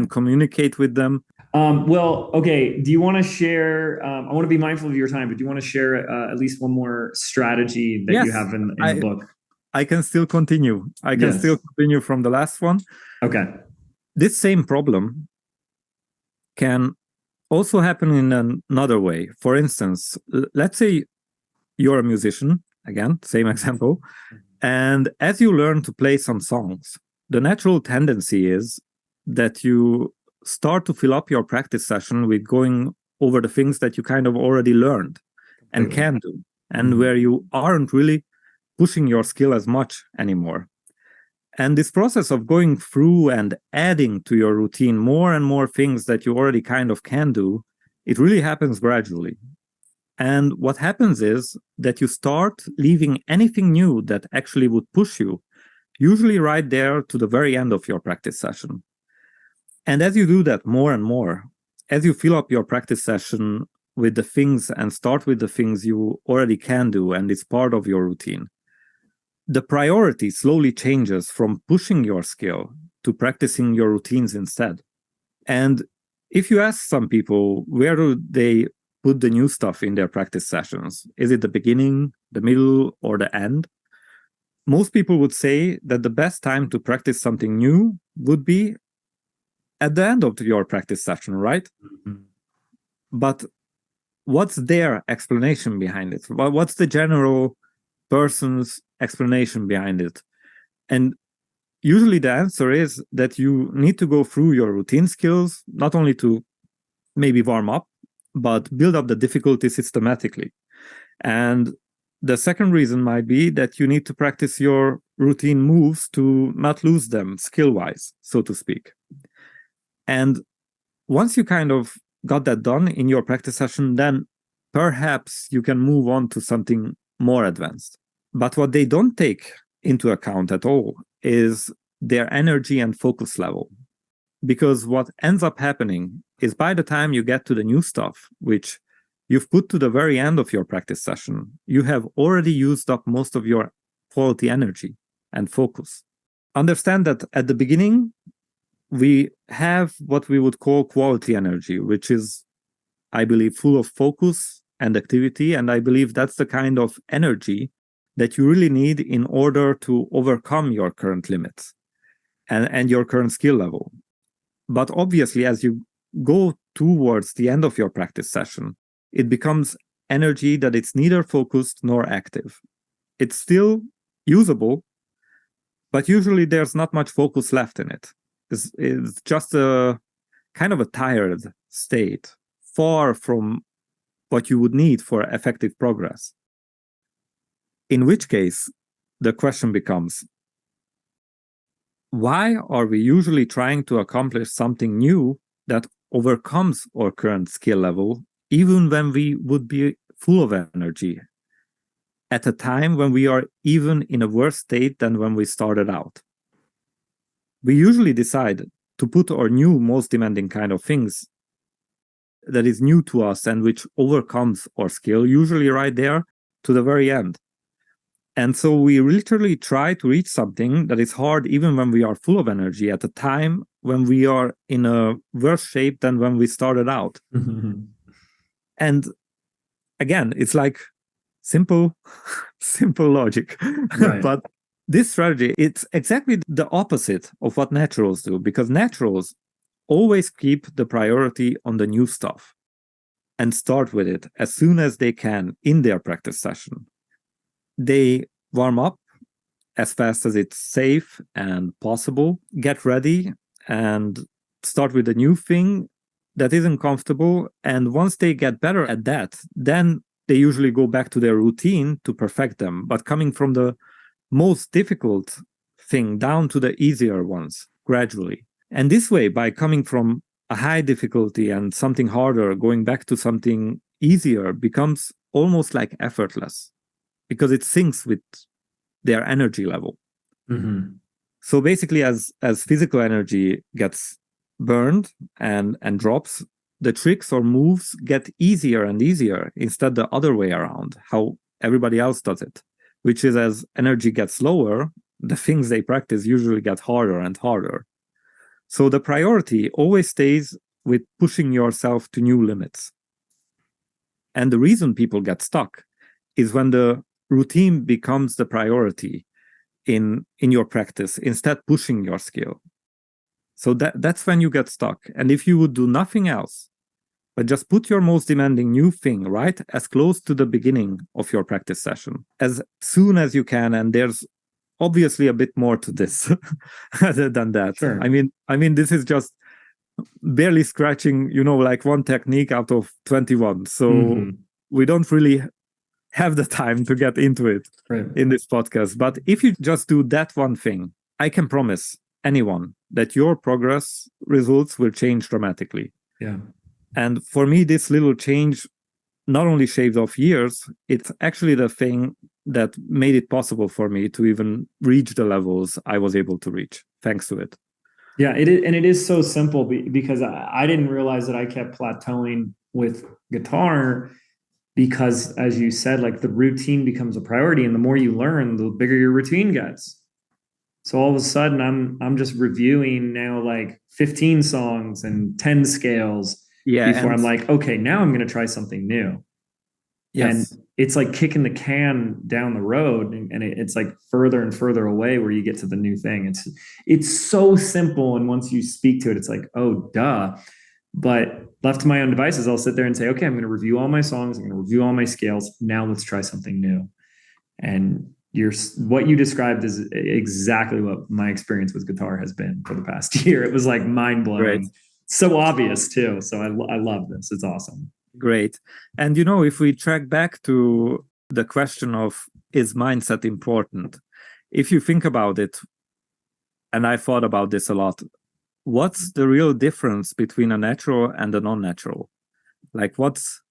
communicate with them. Well, okay. Do you want to share? I want to be mindful of your time, but do you want to share at least one more strategy that you have in the book? I can still continue. I can still continue from the last one. Okay. This same problem can also happen in another way. For instance, let's say you're a musician, again, same example, and as you learn to play some songs, the natural tendency is that you start to fill up your practice session with going over the things that you kind of already learned and can do, and where you aren't really pushing your skill as much anymore. And this process of going through and adding to your routine more and more things that you already kind of can do, it really happens gradually. And what happens is that you start leaving anything new that actually would push you, usually right there to the very end of your practice session. And as you do that more and more, as you fill up your practice session with the things and start with the things you already can do and it's part of your routine, the priority slowly changes from pushing your skill to practicing your routines instead. And if you ask some people, where do they put the new stuff in their practice sessions? Is it the beginning, the middle, or the end? Most people would say that the best time to practice something new would be at the end of your practice session, right? But what's their explanation behind it? What's the general person's explanation behind it? And usually the answer is that you need to go through your routine skills, not only to maybe warm up, but build up the difficulty systematically. And the second reason might be that you need to practice your routine moves to not lose them skill-wise, so to speak. And once you kind of got that done in your practice session, then perhaps you can move on to something more advanced. But what they don't take into account at all is their energy and focus level. Because what ends up happening is by the time you get to the new stuff, which you've put to the very end of your practice session, you have already used up most of your quality energy and focus. Understand that at the beginning, we have what we would call quality energy, which is, I believe, full of focus and activity. And I believe that's the kind of energy that you really need in order to overcome your current limits and your current skill level. But obviously, as you go towards the end of your practice session, it becomes energy that it's neither focused nor active. It's still usable, but usually there's not much focus left in it. It's just a kind of a tired state, far from what you would need for effective progress. In which case, the question becomes, why are we usually trying to accomplish something new that overcomes our current skill level, even when we would be full of energy, at a time when we are even in a worse state than when we started out? We usually decide to put our new, most demanding kind of things that is new to us and which overcomes our skill, usually right there to the very end. And so we literally try to reach something that is hard even when we are full of energy, at a time when we are in a worse shape than when we started out. Mm-hmm. And again, it's like simple logic. Right. But this strategy, it's exactly the opposite of what naturals do, because naturals always keep the priority on the new stuff and start with it as soon as they can in their practice session. They warm up as fast as it's safe and possible, get ready, and start with a new thing that isn't comfortable. And once they get better at that, then they usually go back to their routine to perfect them. But coming from the most difficult thing down to the easier ones gradually. And this way, by coming from a high difficulty and something harder, going back to something easier becomes almost like effortless, because it syncs with their energy level. Mm-hmm. So basically, as physical energy gets burned and drops, the tricks or moves get easier and easier, instead the other way around, how everybody else does it, which is as energy gets lower, the things they practice usually get harder and harder. So the priority always stays with pushing yourself to new limits. And the reason people get stuck is when the routine becomes the priority in your practice, instead pushing your skill. So that's when you get stuck. And if you would do nothing else, but just put your most demanding new thing right as close to the beginning of your practice session as soon as you can, and there's obviously a bit more to this other than that. Sure. I mean, this is just barely scratching, like one technique out of 21. So we don't really have the time to get into it in this podcast. But if you just do that one thing, I can promise anyone that your progress results will change dramatically. Yeah. And for me, this little change not only shaved off years, it's actually the thing that made it possible for me to even reach the levels I was able to reach, thanks to it. Yeah, it is, and it is so simple because I didn't realize that I kept plateauing with guitar, because, as you said, like the routine becomes a priority, and the more you learn, the bigger your routine gets. So all of a sudden, I'm just reviewing now like 15 songs and 10 scales before I'm like, okay, now I'm going to try something new. Yes. And it's like kicking the can down the road, and it's like further and further away where you get to the new thing. It's so simple, and once you speak to it, it's like, oh, duh. But left to my own devices, I'll sit there and say, okay, I'm going to review all my songs. I'm going to review all my scales. Now let's try something new. And what you described is exactly what my experience with guitar has been for the past year. It was like mind blowing. Great. So obvious too. So I love this. It's awesome. Great. And if we track back to the question of, is mindset important? If you think about it, and I thought about this a lot, what's the real difference between a natural and a non-natural? Like, what's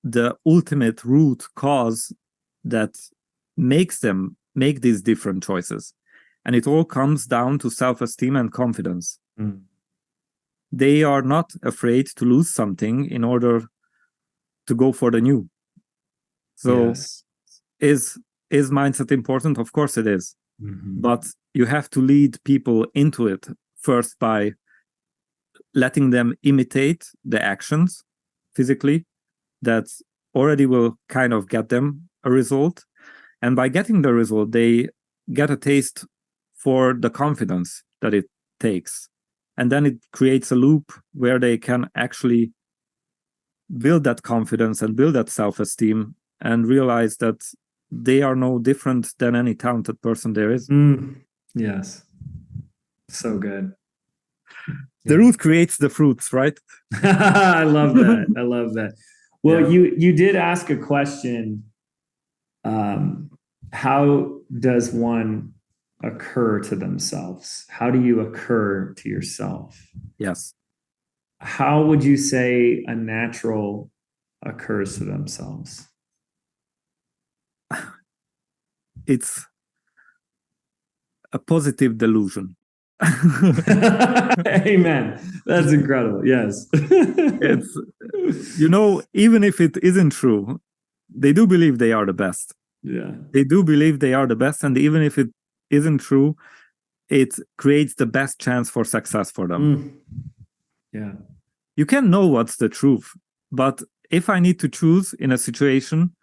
the ultimate root cause that makes them make these different choices? And it all comes down to self-esteem and confidence. Mm. They are not afraid to lose something in order to go for the new. So yes. Is mindset important? Of course it is. Mm-hmm. But you have to lead people into it first by letting them imitate the actions physically that already will kind of get them a result. And by getting the result, they get a taste for the confidence that it takes. And then it creates a loop where they can actually build that confidence and build that self-esteem and realize that they are no different than any talented person there is. Yes. So good. The root creates the fruits, right? I love that. I love that. Well, you did ask a question. How does one occur to themselves? How do you occur to yourself? Yes. How would you say a natural occurs to themselves? It's a positive delusion. Amen. That's incredible. Yes. It's, even if it isn't true, they do believe they are the best. Yeah. They do believe they are the best. And even if it isn't true, it creates the best chance for success for them. Yeah. You can know what's the truth, but if I need to choose in a situation,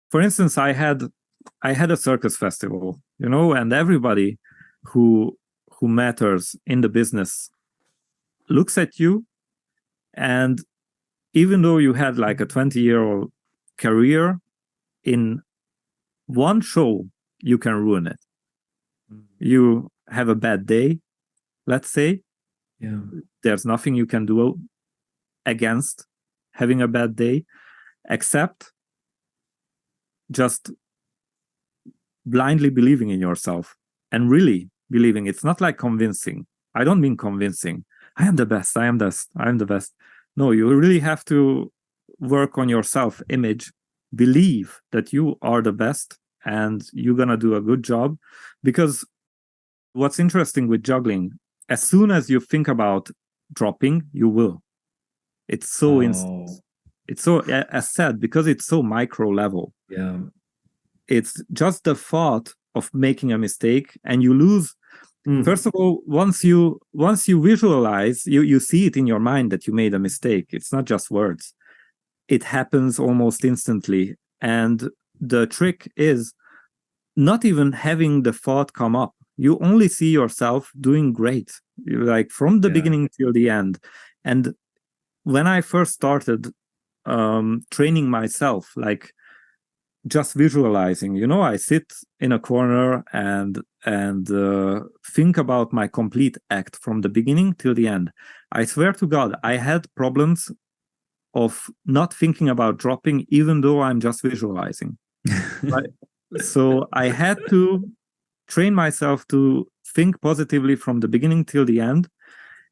for instance, I had a circus festival, and everybody who matters in the business looks at you, and even though you had like a 20-year-old career, in one show you can ruin it. You have a bad day, let's say. Yeah. There's nothing you can do against having a bad day, except just blindly believing in yourself and really believing. It's not like convincing. I don't mean convincing. I am the best. I am the best. No, you really have to work on your self-image, believe that you are the best and you're going to do a good job. Because what's interesting with juggling, as soon as you think about dropping, you will. It's so it's so, as said, because it's so micro level. Yeah. It's just the thought of making a mistake, and you lose. First of all, once you visualize, you see it in your mind that you made a mistake. It's not just words. It happens almost instantly. And the trick is not even having the thought come up. You only see yourself doing great, like from the beginning till the end. And when I first started training myself, like just visualizing, I sit in a corner and think about my complete act from the beginning till the end. I swear to God, I had problems of not thinking about dropping, even though I'm just visualizing. Right? So I had to train myself to think positively from the beginning till the end.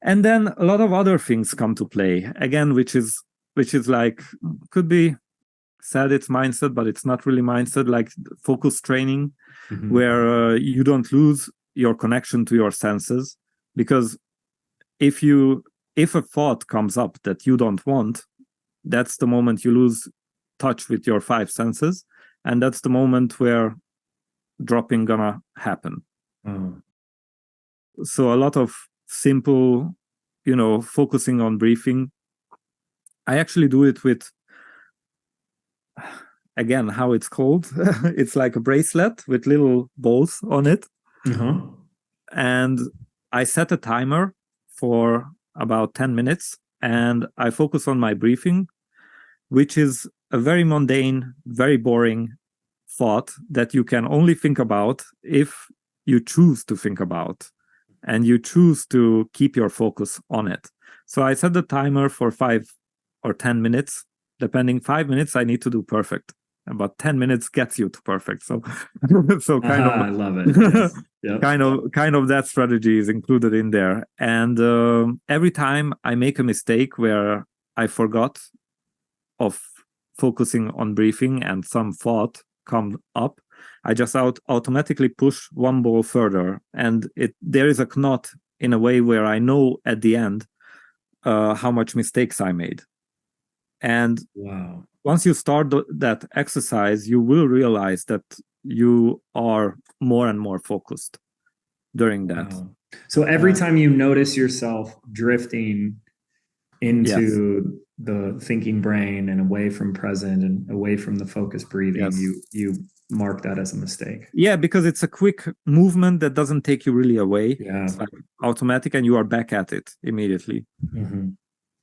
And then a lot of other things come to play again, which is like, could be said it's mindset, but it's not really mindset, like focus training, where you don't lose your connection to your senses. Because if a thought comes up that you don't want, that's the moment you lose touch with your five senses, and that's the moment where dropping gonna happen. So a lot of simple, focusing on breathing. I actually do it with, again, how it's called. It's like a bracelet with little balls on it. And I set a timer for about 10 minutes and I focus on my breathing, which is a very mundane, very boring thought that you can only think about if you choose to think about and you choose to keep your focus on it. So I set the timer for 5 or 10 minutes. Depending, 5 minutes I need to do perfect. About 10 minutes gets you to perfect. So kind of, I love it. Yes. Yep. kind of that strategy is included in there. And every time I make a mistake where I forgot of focusing on breathing and some thought come up, I just automatically push one ball further, and there is a knot in a way where I know at the end how much mistakes I made. And wow. Once you start that exercise, you will realize that you are more and more focused during that. Wow. So every time you notice yourself drifting into the thinking brain and away from present and away from the focused breathing, you mark that as a mistake. Yeah, because it's a quick movement that doesn't take you really away. Yeah. It's like automatic and you are back at it immediately. Mm-hmm.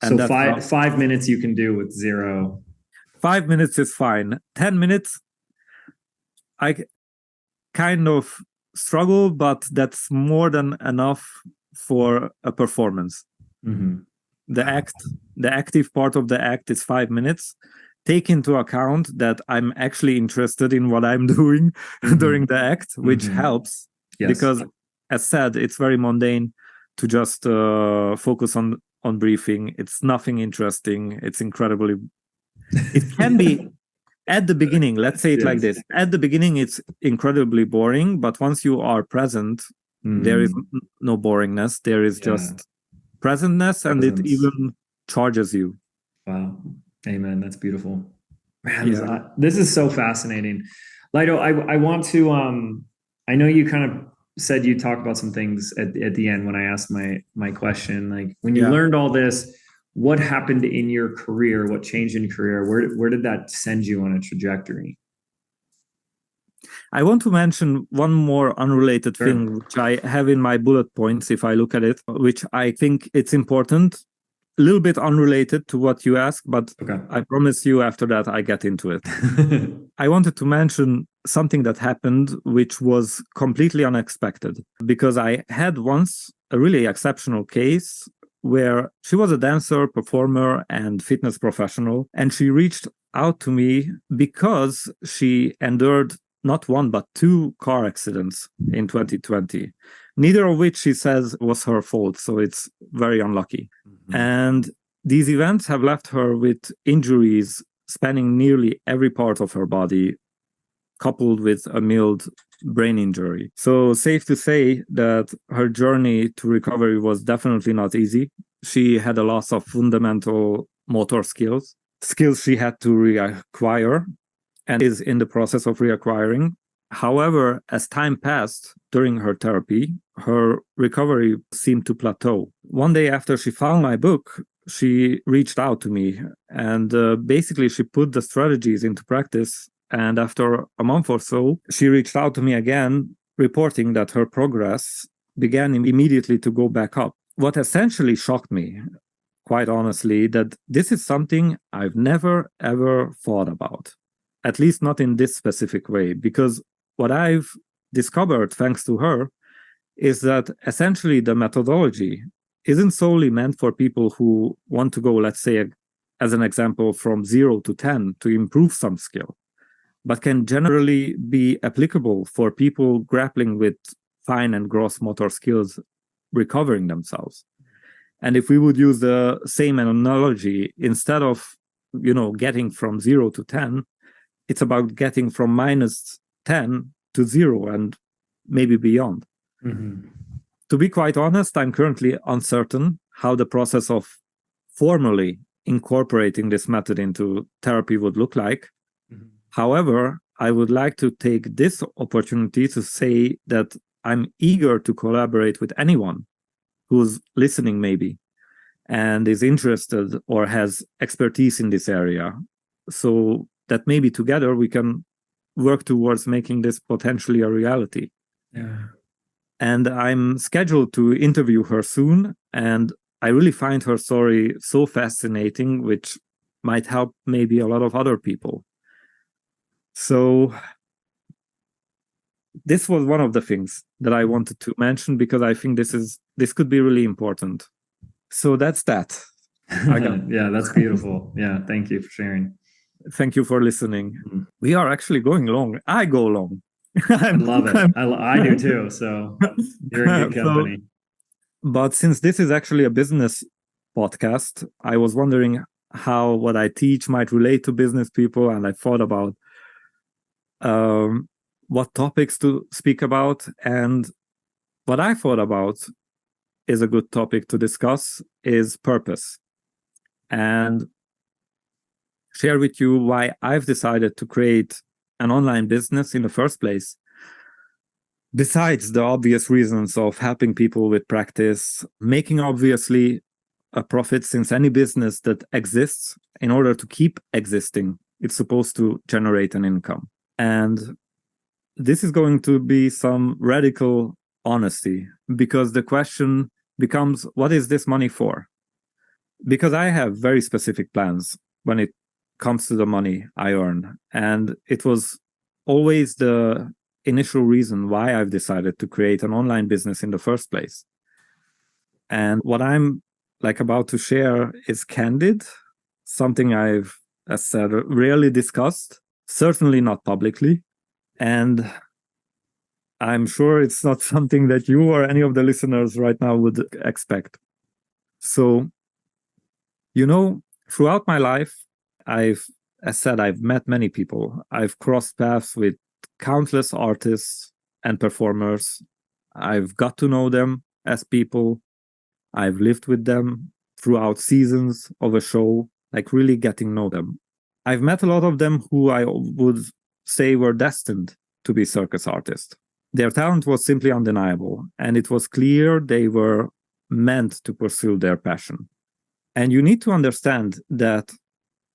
And so 5 minutes you can do with 0. 5 minutes is fine. 10 minutes, I kind of struggle, but that's more than enough for a performance. Mm-hmm. The active part of the act is 5 minutes. Take into account that I'm actually interested in what I'm doing during the act, which helps Yes. Because as said, it's very mundane to just focus on briefing. It's nothing interesting. It's incredibly, it can be at the beginning, let's say it like this. At the beginning, it's incredibly boring, but once you are present, there is no boringness. There is just presentness, and it even charges you. Wow. Amen. That's beautiful. Man, this is so fascinating. Lido, I want to, I know you kind of said you talked about some things at the end when I asked my question, like when you learned all this, what happened in your career? What changed in your career? Where did that send you on a trajectory? I want to mention one more unrelated thing, which I have in my bullet points, if I look at it, which I think it's important. A little bit unrelated to what you asked, but I promise you after that I get into it. I wanted to mention something that happened, which was completely unexpected, because I had once a really exceptional case where she was a dancer, performer, and fitness professional, and she reached out to me because she endured not one, but 2 car accidents in 2020, neither of which she says was her fault. So it's very unlucky. And these events have left her with injuries spanning nearly every part of her body, coupled with a mild brain injury. So safe to say that her journey to recovery was definitely not easy. She had a loss of fundamental motor skills she had to reacquire, and is in the process of reacquiring. However, as time passed during her therapy, her recovery seemed to plateau. One day after she found my book, she reached out to me, and basically she put the strategies into practice. And after a month or so, she reached out to me again, reporting that her progress began immediately to go back up. What essentially shocked me, quite honestly, that this is something I've never, ever thought about. At least not in this specific way, because what I've discovered thanks to her is that essentially the methodology isn't solely meant for people who want to go, let's say, as an example, from 0 to 10 to improve some skill, but can generally be applicable for people grappling with fine and gross motor skills, recovering themselves. And if we would use the same analogy, instead of, getting from 0 to 10, it's about getting from -10 to 0 and maybe beyond. To be quite honest, I'm currently uncertain how the process of formally incorporating this method into therapy would look like. However, I would like to take this opportunity to say that I'm eager to collaborate with anyone who's listening maybe and is interested or has expertise in this area, so that maybe together we can work towards making this potentially a reality. And I'm scheduled to interview her soon, and I really find her story so fascinating, which might help maybe a lot of other people. So this was one of the things that I wanted to mention, because I think this could be really important. So that's that. Yeah, that's beautiful. Yeah, thank you for sharing. Thank you for listening. We are actually going long. I go long. I love it. I do too. So you're in good company. But since this is actually a business podcast, I was wondering how what I teach might relate to business people, and I thought about what topics to speak about. And what I thought about is a good topic to discuss is purpose, and share with you why I've decided to create an online business in the first place. Besides the obvious reasons of helping people with practice, making obviously a profit, since any business that exists, in order to keep existing, it's supposed to generate an income. And this is going to be some radical honesty, because the question becomes, what is this money for? Because I have very specific plans when it comes to the money I earn. And it was always the initial reason why I've decided to create an online business in the first place. And what I'm about to share is candid, something I've, as said, rarely discussed, certainly not publicly. And I'm sure it's not something that you or any of the listeners right now would expect. So, throughout my life, as said, I've met many people. I've crossed paths with countless artists and performers. I've got to know them as people. I've lived with them throughout seasons of a show, like really getting to know them. I've met a lot of them who I would say were destined to be circus artists. Their talent was simply undeniable, and it was clear they were meant to pursue their passion. And you need to understand that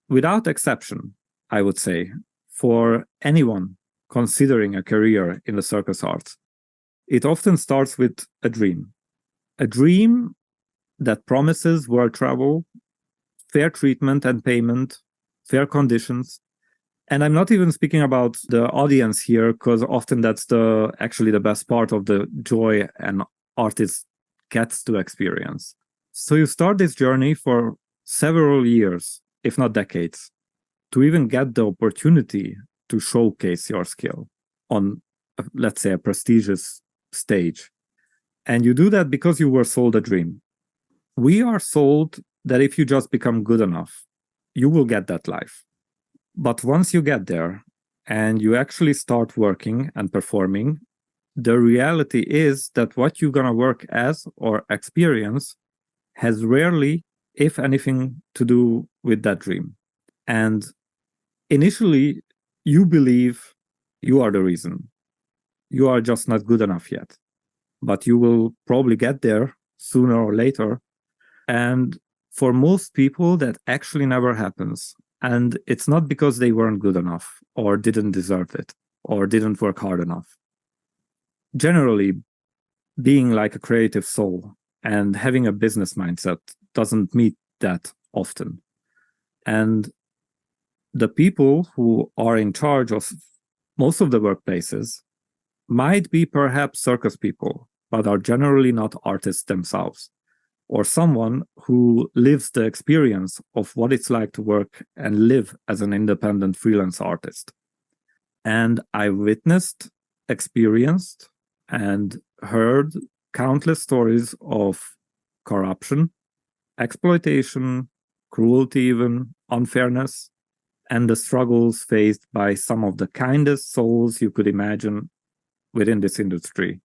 without exception, I would say, for anyone considering a career in the circus arts, it often starts with a dream that promises world travel, fair treatment and payment, fair conditions. And I'm not even speaking about the audience here, because often that's actually the best part of the joy an artist gets to experience. So you start this journey for several years, if not decades, to even get the opportunity to showcase your skill on, let's say, a prestigious stage. And you do that because you were sold a dream. We are sold that if you just become good enough, you will get that life. But once you get there and you actually start working and performing, the reality is that what you're going to work as or experience has rarely, if anything, to do with that dream. And initially, you believe you are the reason. You are just not good enough yet. But you will probably get there sooner or later. And for most people, that actually never happens. And it's not because they weren't good enough or didn't deserve it or didn't work hard enough. Generally, being like a creative soul and having a business mindset doesn't meet that often. And the people who are in charge of most of the workplaces might be perhaps circus people, but are generally not artists themselves, or someone who lives the experience of what it's like to work and live as an independent freelance artist. And I witnessed, experienced, and heard countless stories of corruption, exploitation, cruelty even, unfairness, and the struggles faced by some of the kindest souls you could imagine within this industry,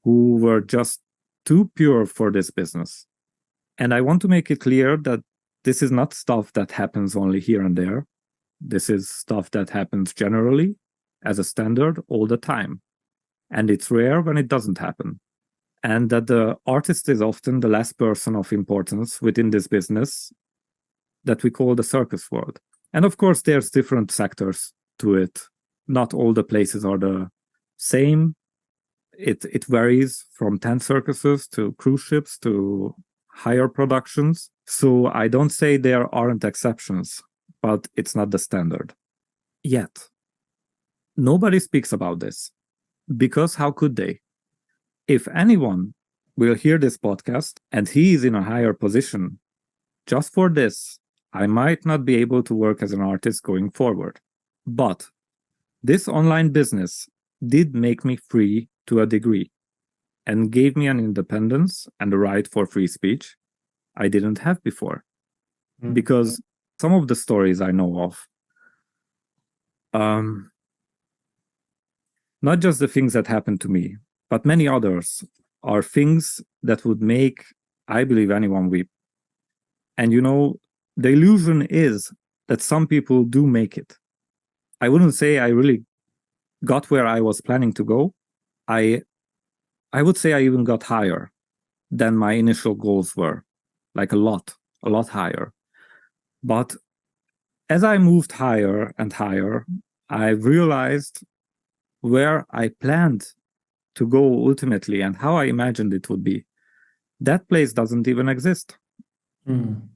who were just too pure for this business. And I want to make it clear that this is not stuff that happens only here and there. This is stuff that happens generally as a standard all the time. And it's rare when it doesn't happen. And that the artist is often the last person of importance within this business that we call the circus world. And of course, there's different sectors to it. Not all the places are the same. It varies from tent circuses to cruise ships to higher productions. So I don't say there aren't exceptions, but it's not the standard. Yet, nobody speaks about this. Because how could they? If anyone will hear this podcast and he is in a higher position, just for this, I might not be able to work as an artist going forward. But this online business did make me free to a degree and gave me an independence and a right for free speech I didn't have before. Mm-hmm. Because some of the stories I know of, not just the things that happened to me, but many others are things that would make, I believe, anyone weep. And the illusion is that some people do make it. I wouldn't say I really got where I was planning to go. I would say I even got higher than my initial goals were, like a lot higher. But as I moved higher and higher, I realized where I planned to go ultimately and how I imagined it would be. That place doesn't even exist. Mm.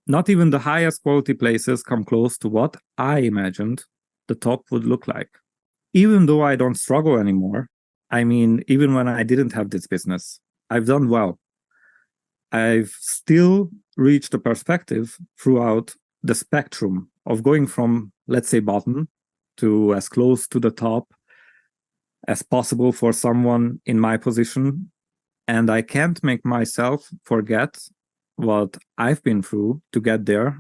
Not even the highest quality places come close to what I imagined the top would look like. Even though I don't struggle anymore, I mean, even when I didn't have this business, I've done well. I've still reached a perspective throughout the spectrum of going from, let's say, bottom to as close to the top as possible for someone in my position. And I can't make myself forget what I've been through to get there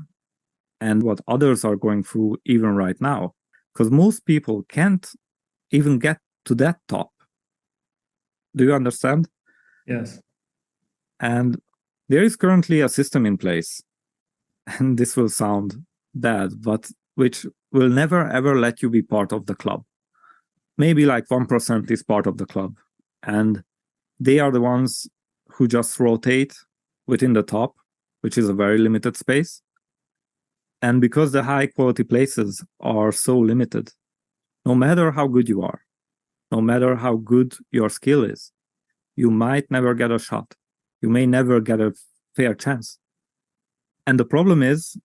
and what others are going through even right now. Because most people can't even get to that top. Do you understand? Yes. And there is currently a system in place, and this will sound bad, but which will never ever let you be part of the club. Maybe like 1% is part of the club. And they are the ones who just rotate within the top, which is a very limited space. And because the high quality places are so limited, no matter how good you are, no matter how good your skill is, you might never get a shot. You may never get a fair chance. And the problem is,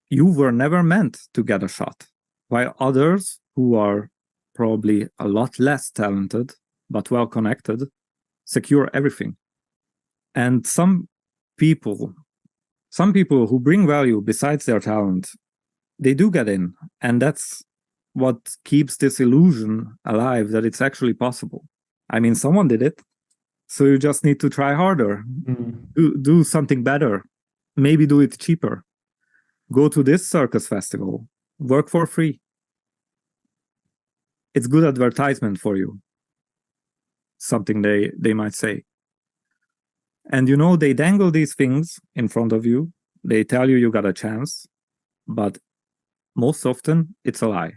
you were never meant to get a shot, while others who are probably a lot less talented, but well connected, secure everything. And some people who bring value besides their talent, they do get in. And that's what keeps this illusion alive that it's actually possible. I mean, someone did it. So you just need to try harder, do something better, maybe do it cheaper. Go to this circus festival, work for free. It's good advertisement for you. Something they might say. And you know, they dangle these things in front of you. They tell you got a chance, but most often it's a lie.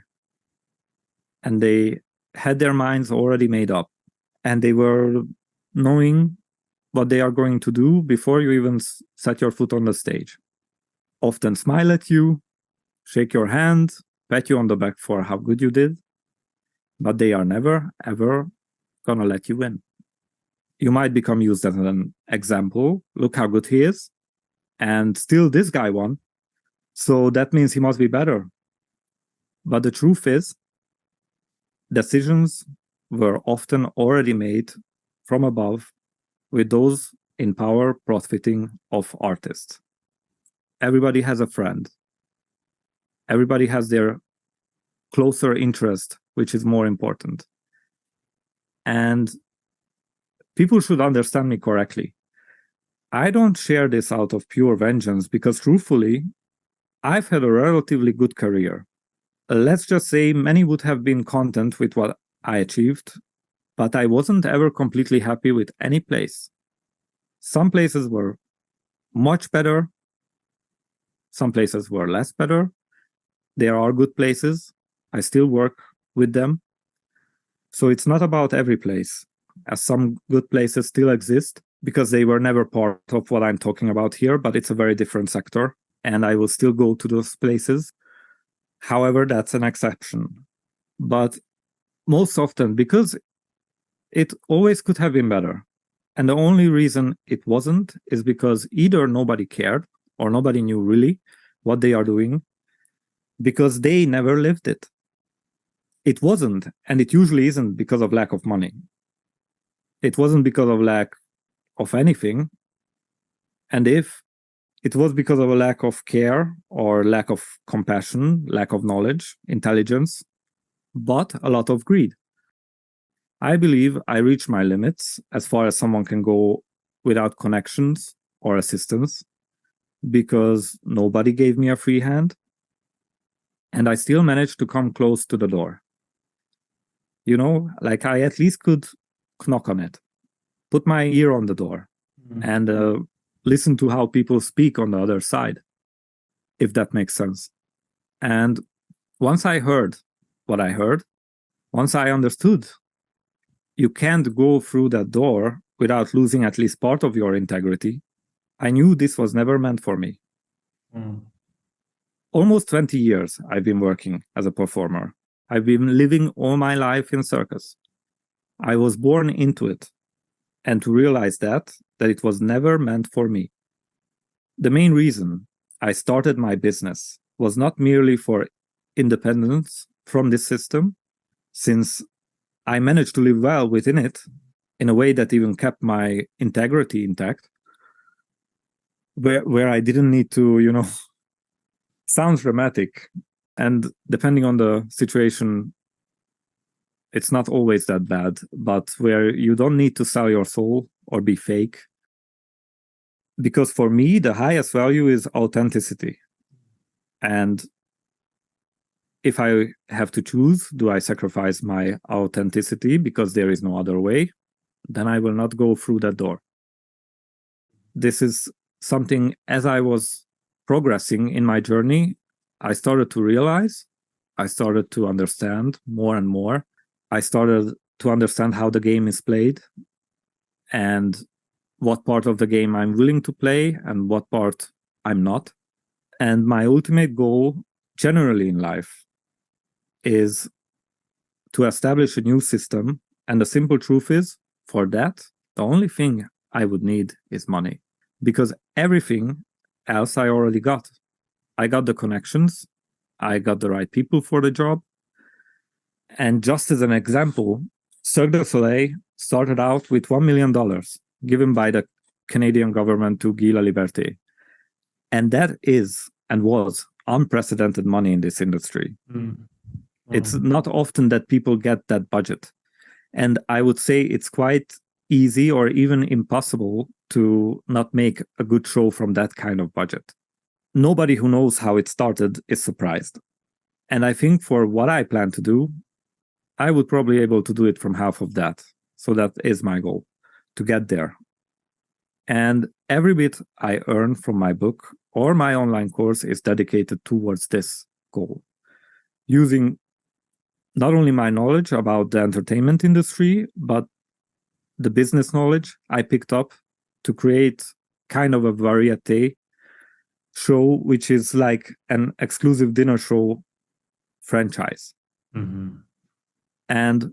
And they had their minds already made up, and they were knowing what they are going to do before you even set your foot on the stage. Often smile at you, shake your hand, pat you on the back for how good you did, but they are never, ever gonna let you win. You might become used as an example. Look how good he is. And still this guy won. So that means he must be better. But the truth is, decisions were often already made from above with those in power profiting off artists. Everybody has a friend. Everybody has their closer interest, which is more important. And people should understand me correctly. I don't share this out of pure vengeance because truthfully, I've had a relatively good career. Let's just say many would have been content with what I achieved, but I wasn't ever completely happy with any place. Some places were much better. Some places were less better. There are good places. I still work with them. So it's not about every place, as some good places still exist because they were never part of what I'm talking about here, but it's a very different sector, and I will still go to those places. However, that's an exception. But most often, because it always could have been better, and the only reason it wasn't is because either nobody cared or nobody knew really what they are doing, because they never lived it. It wasn't, and it usually isn't because of lack of money. It wasn't because of lack of anything. And if it was because of a lack of care or lack of compassion, lack of knowledge, intelligence, but a lot of greed. I believe I reached my limits as far as someone can go without connections or assistance because nobody gave me a free hand. And I still managed to come close to the door. You know, like I at least could knock on it, put my ear on the door, and listen to how people speak on the other side, if that makes sense. And once I heard what I heard, once I understood you can't go through that door without losing at least part of your integrity, I knew this was never meant for me. Almost 20 years I've been working as a performer. I've been living all my life in circus. I was born into it. And to realize that it was never meant for me. The main reason I started my business was not merely for independence from this system, since I managed to live well within it in a way that even kept my integrity intact, where I didn't need to, you know, sounds dramatic. And depending on the situation, It's not always that bad, but where you don't need to sell your soul or be fake. Because for me, the highest value is authenticity. And if I have to choose, do I sacrifice my authenticity because there is no other way? Then I will not go through that door. This is something, as I was progressing in my journey, I started to realize, I started to understand more and more. I started to understand how the game is played and what part of the game I'm willing to play and what part I'm not. And my ultimate goal generally in life is to establish a new system. And the simple truth is, for that, the only thing I would need is money. Because everything else I already got. I got the connections. I got the right people for the job. And just as an example, Cirque du Soleil started out with $1 million given by the Canadian government to Guy Laliberté. And that is and was unprecedented money in this industry. It's not often that people get that budget. And I would say it's quite easy or even impossible to not make a good show from that kind of budget. Nobody who knows how it started is surprised. And I think for what I plan to do, I would probably be able to do it from half of that. So that is my goal, to get there. And every bit I earn from my book or my online course is dedicated towards this goal. Using not only my knowledge about the entertainment industry, but the business knowledge I picked up to create kind of a variety show, which is like an exclusive dinner show franchise. And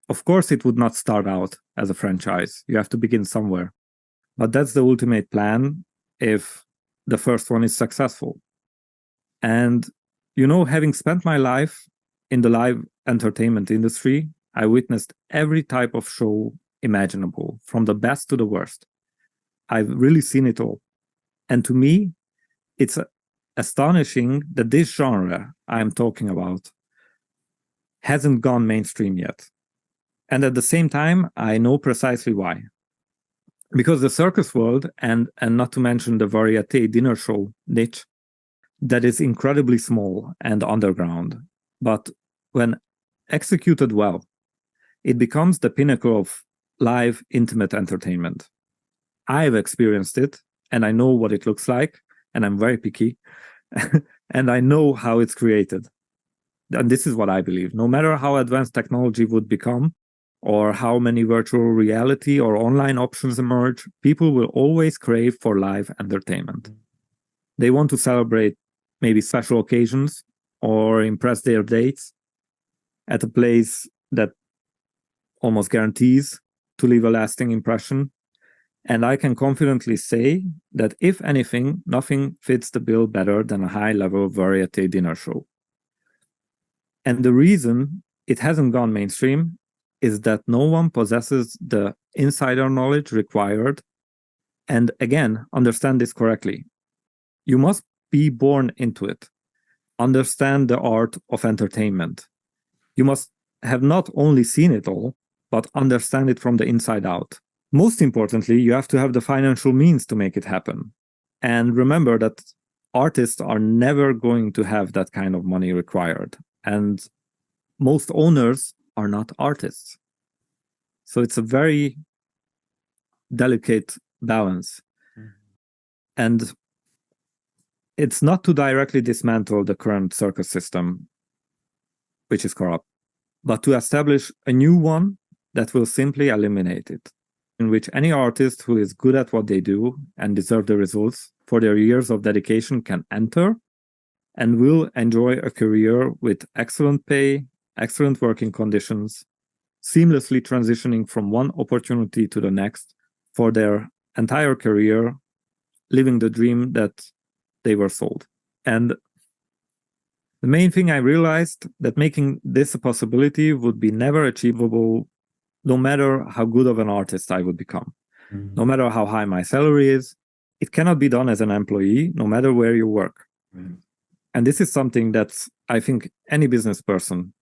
of course, it would not start out as a franchise. You have to begin somewhere. But that's the ultimate plan if the first one is successful. And, you know, having spent my life in the live entertainment industry, I witnessed every type of show imaginable, from the best to the worst. I've really seen it all. And to me, it's astonishing that this genre I'm talking about hasn't gone mainstream yet. And at the same time, I know precisely why. Because the circus world, and not to mention the variety dinner show niche, that is incredibly small and underground. But when executed well, it becomes the pinnacle of live, intimate entertainment. I've experienced it, and I know what it looks like, and I'm very picky, and I know how it's created. And this is what I believe. No matter how advanced technology would become, or how many virtual reality or online options emerge, people will always crave for live entertainment. They want to celebrate maybe special occasions or impress their dates at a place that almost guarantees to leave a lasting impression. And I can confidently say that if anything, nothing fits the bill better than a high-level variety dinner show. And the reason it hasn't gone mainstream is that no one possesses the insider knowledge required. And again, understand this correctly. You must be born into it. Understand the art of entertainment. You must have not only seen it all, but understand it from the inside out. Most importantly, you have to have the financial means to make it happen. And remember that artists are never going to have that kind of money required. And most owners are not artists. So it's a very delicate balance. And it's not to directly dismantle the current circus system, which is corrupt, but to establish a new one that will simply eliminate it, in which any artist who is good at what they do and deserve the results for their years of dedication can enter and will enjoy a career with excellent pay, excellent working conditions, seamlessly transitioning from one opportunity to the next for their entire career, living the dream that they were sold. And the main thing I realized that making this a possibility would be never achievable, no matter how good of an artist I would become, no matter how high my salary is. It cannot be done as an employee, no matter where you work. And this is something that I think any business person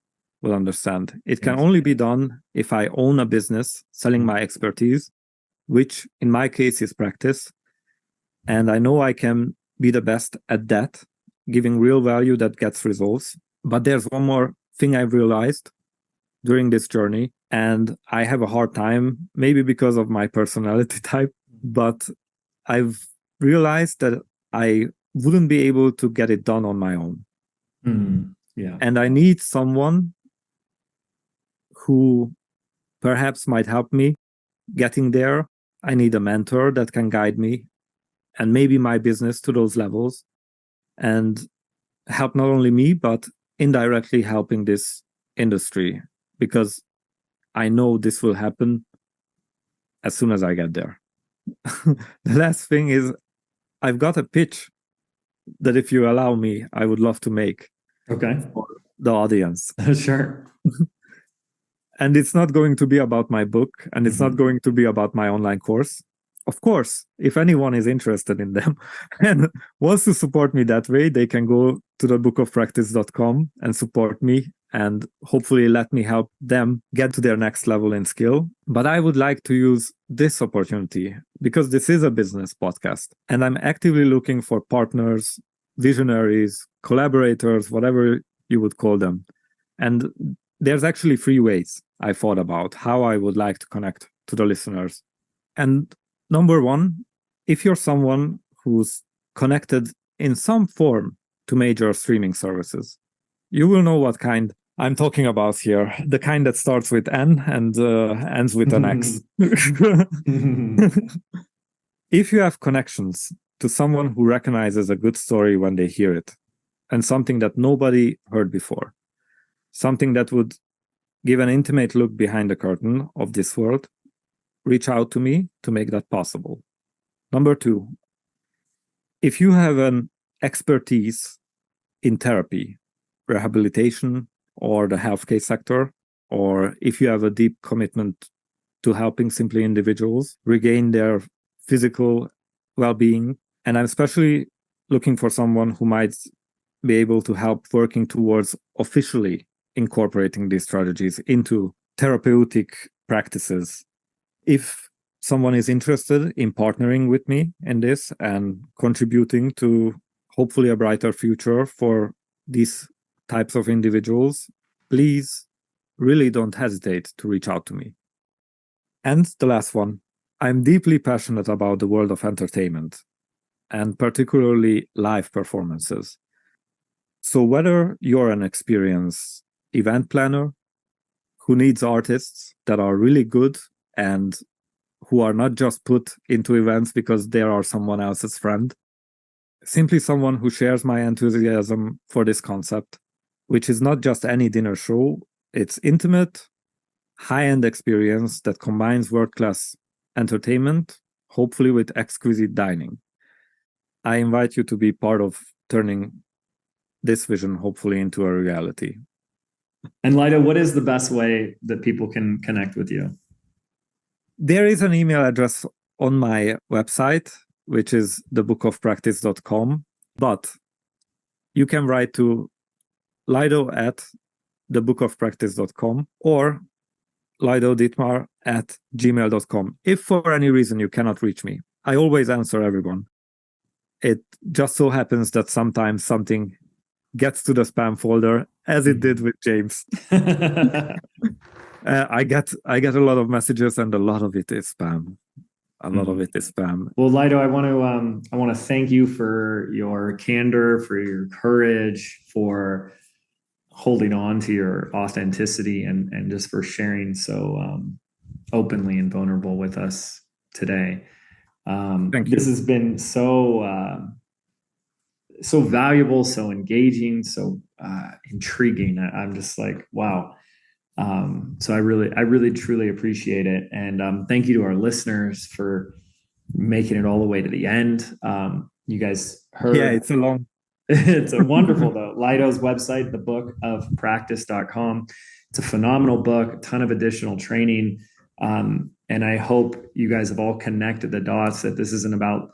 will understand. It can only be done if I own a business selling my expertise, which in my case is practice. And I know I can be the best at that, giving real value that gets results. But there's one more thing I've realized during this journey, and I have a hard time, maybe because of my personality type, but I've realized that I wouldn't be able to get it done on my own. Yeah. And I need someone who perhaps might help me getting there. I need a mentor that can guide me and maybe my business to those levels and help not only me, but indirectly helping this industry, because I know this will happen as soon as I get there. The last thing is I've got a pitch that, if you allow me, I would love to make for the audience. Sure. And it's not going to be about my book, and it's not going to be about my online course. Of course, if anyone is interested in them and wants to support me that way, they can go to thebookofpractice.com and support me and hopefully let me help them get to their next level in skill. But I would like to use this opportunity because this is a business podcast, and I'm actively looking for partners, visionaries, collaborators, whatever you would call them. And there's actually 3 ways I thought about how I would like to connect to the listeners. And number 1, if you're someone who's connected in some form to major streaming services, you will know what kind I'm talking about here. The kind that starts with N and ends with an X. If you have connections to someone who recognizes a good story when they hear it, and something that nobody heard before, something that would give an intimate look behind the curtain of this world, reach out to me to make that possible. Number 2, if you have an expertise in therapy, rehabilitation, or the healthcare sector, or if you have a deep commitment to helping simply individuals regain their physical well-being, and I'm especially looking for someone who might be able to help working towards officially incorporating these strategies into therapeutic practices. If someone is interested in partnering with me in this and contributing to hopefully a brighter future for these types of individuals, please really don't hesitate to reach out to me. And the last one, I'm deeply passionate about the world of entertainment, and particularly live performances. So whether you're an experienced event planner who needs artists that are really good and who are not just put into events because they are someone else's friend, simply someone who shares my enthusiasm for this concept, which is not just any dinner show, it's intimate, high-end experience that combines world-class entertainment, hopefully with exquisite dining. I invite you to be part of turning this vision hopefully into a reality. And Lio, what is the best way that people can connect with you? There is an email address on my website, which is thebookofpractice.com, but you can write to lido@thebookofpractice.com or lidoditmar@gmail.com. If for any reason you cannot reach me, I always answer everyone. It just so happens that sometimes something gets to the spam folder, as it did with James. I get a lot of messages, and a lot of it is spam. A lot of it is spam. Well, Lio, I want to thank you for your candor, for your courage, for holding on to your authenticity, and just for sharing so openly and vulnerable with us today. Thank you. This has been so valuable, so engaging, so intriguing. I'm just like, wow. So I really truly appreciate it. And thank you to our listeners for making it all the way to the end. You guys heard. Yeah, it's a long. It's a wonderful though. Lio's website, thebookofpractice.com. It's a phenomenal book, a ton of additional training. And I hope you guys have all connected the dots that this isn't about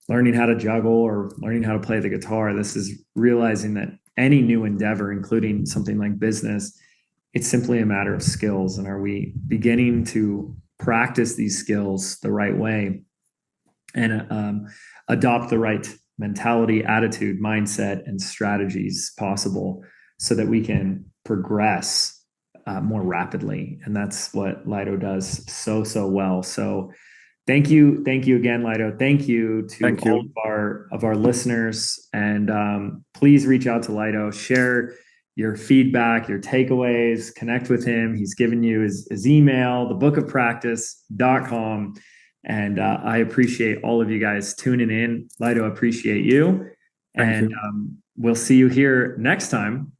learning how to juggle or learning how to play the guitar. This is realizing that any new endeavor, including something like business, it's simply a matter of skills. And are we beginning to practice these skills the right way and adopt the right mentality, attitude, mindset, and strategies possible so that we can progress more rapidly? And that's what Lido does so well. So thank you again, Lido. Thank you to all of our listeners, and please reach out to Lido, share your feedback, your takeaways, connect with him. He's given you his email, thebookofpractice.com. And I appreciate all of you guys tuning in. Lido, appreciate you. And we'll see you here next time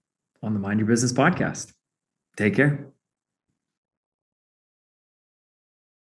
on the Mind Your Business podcast. Take care.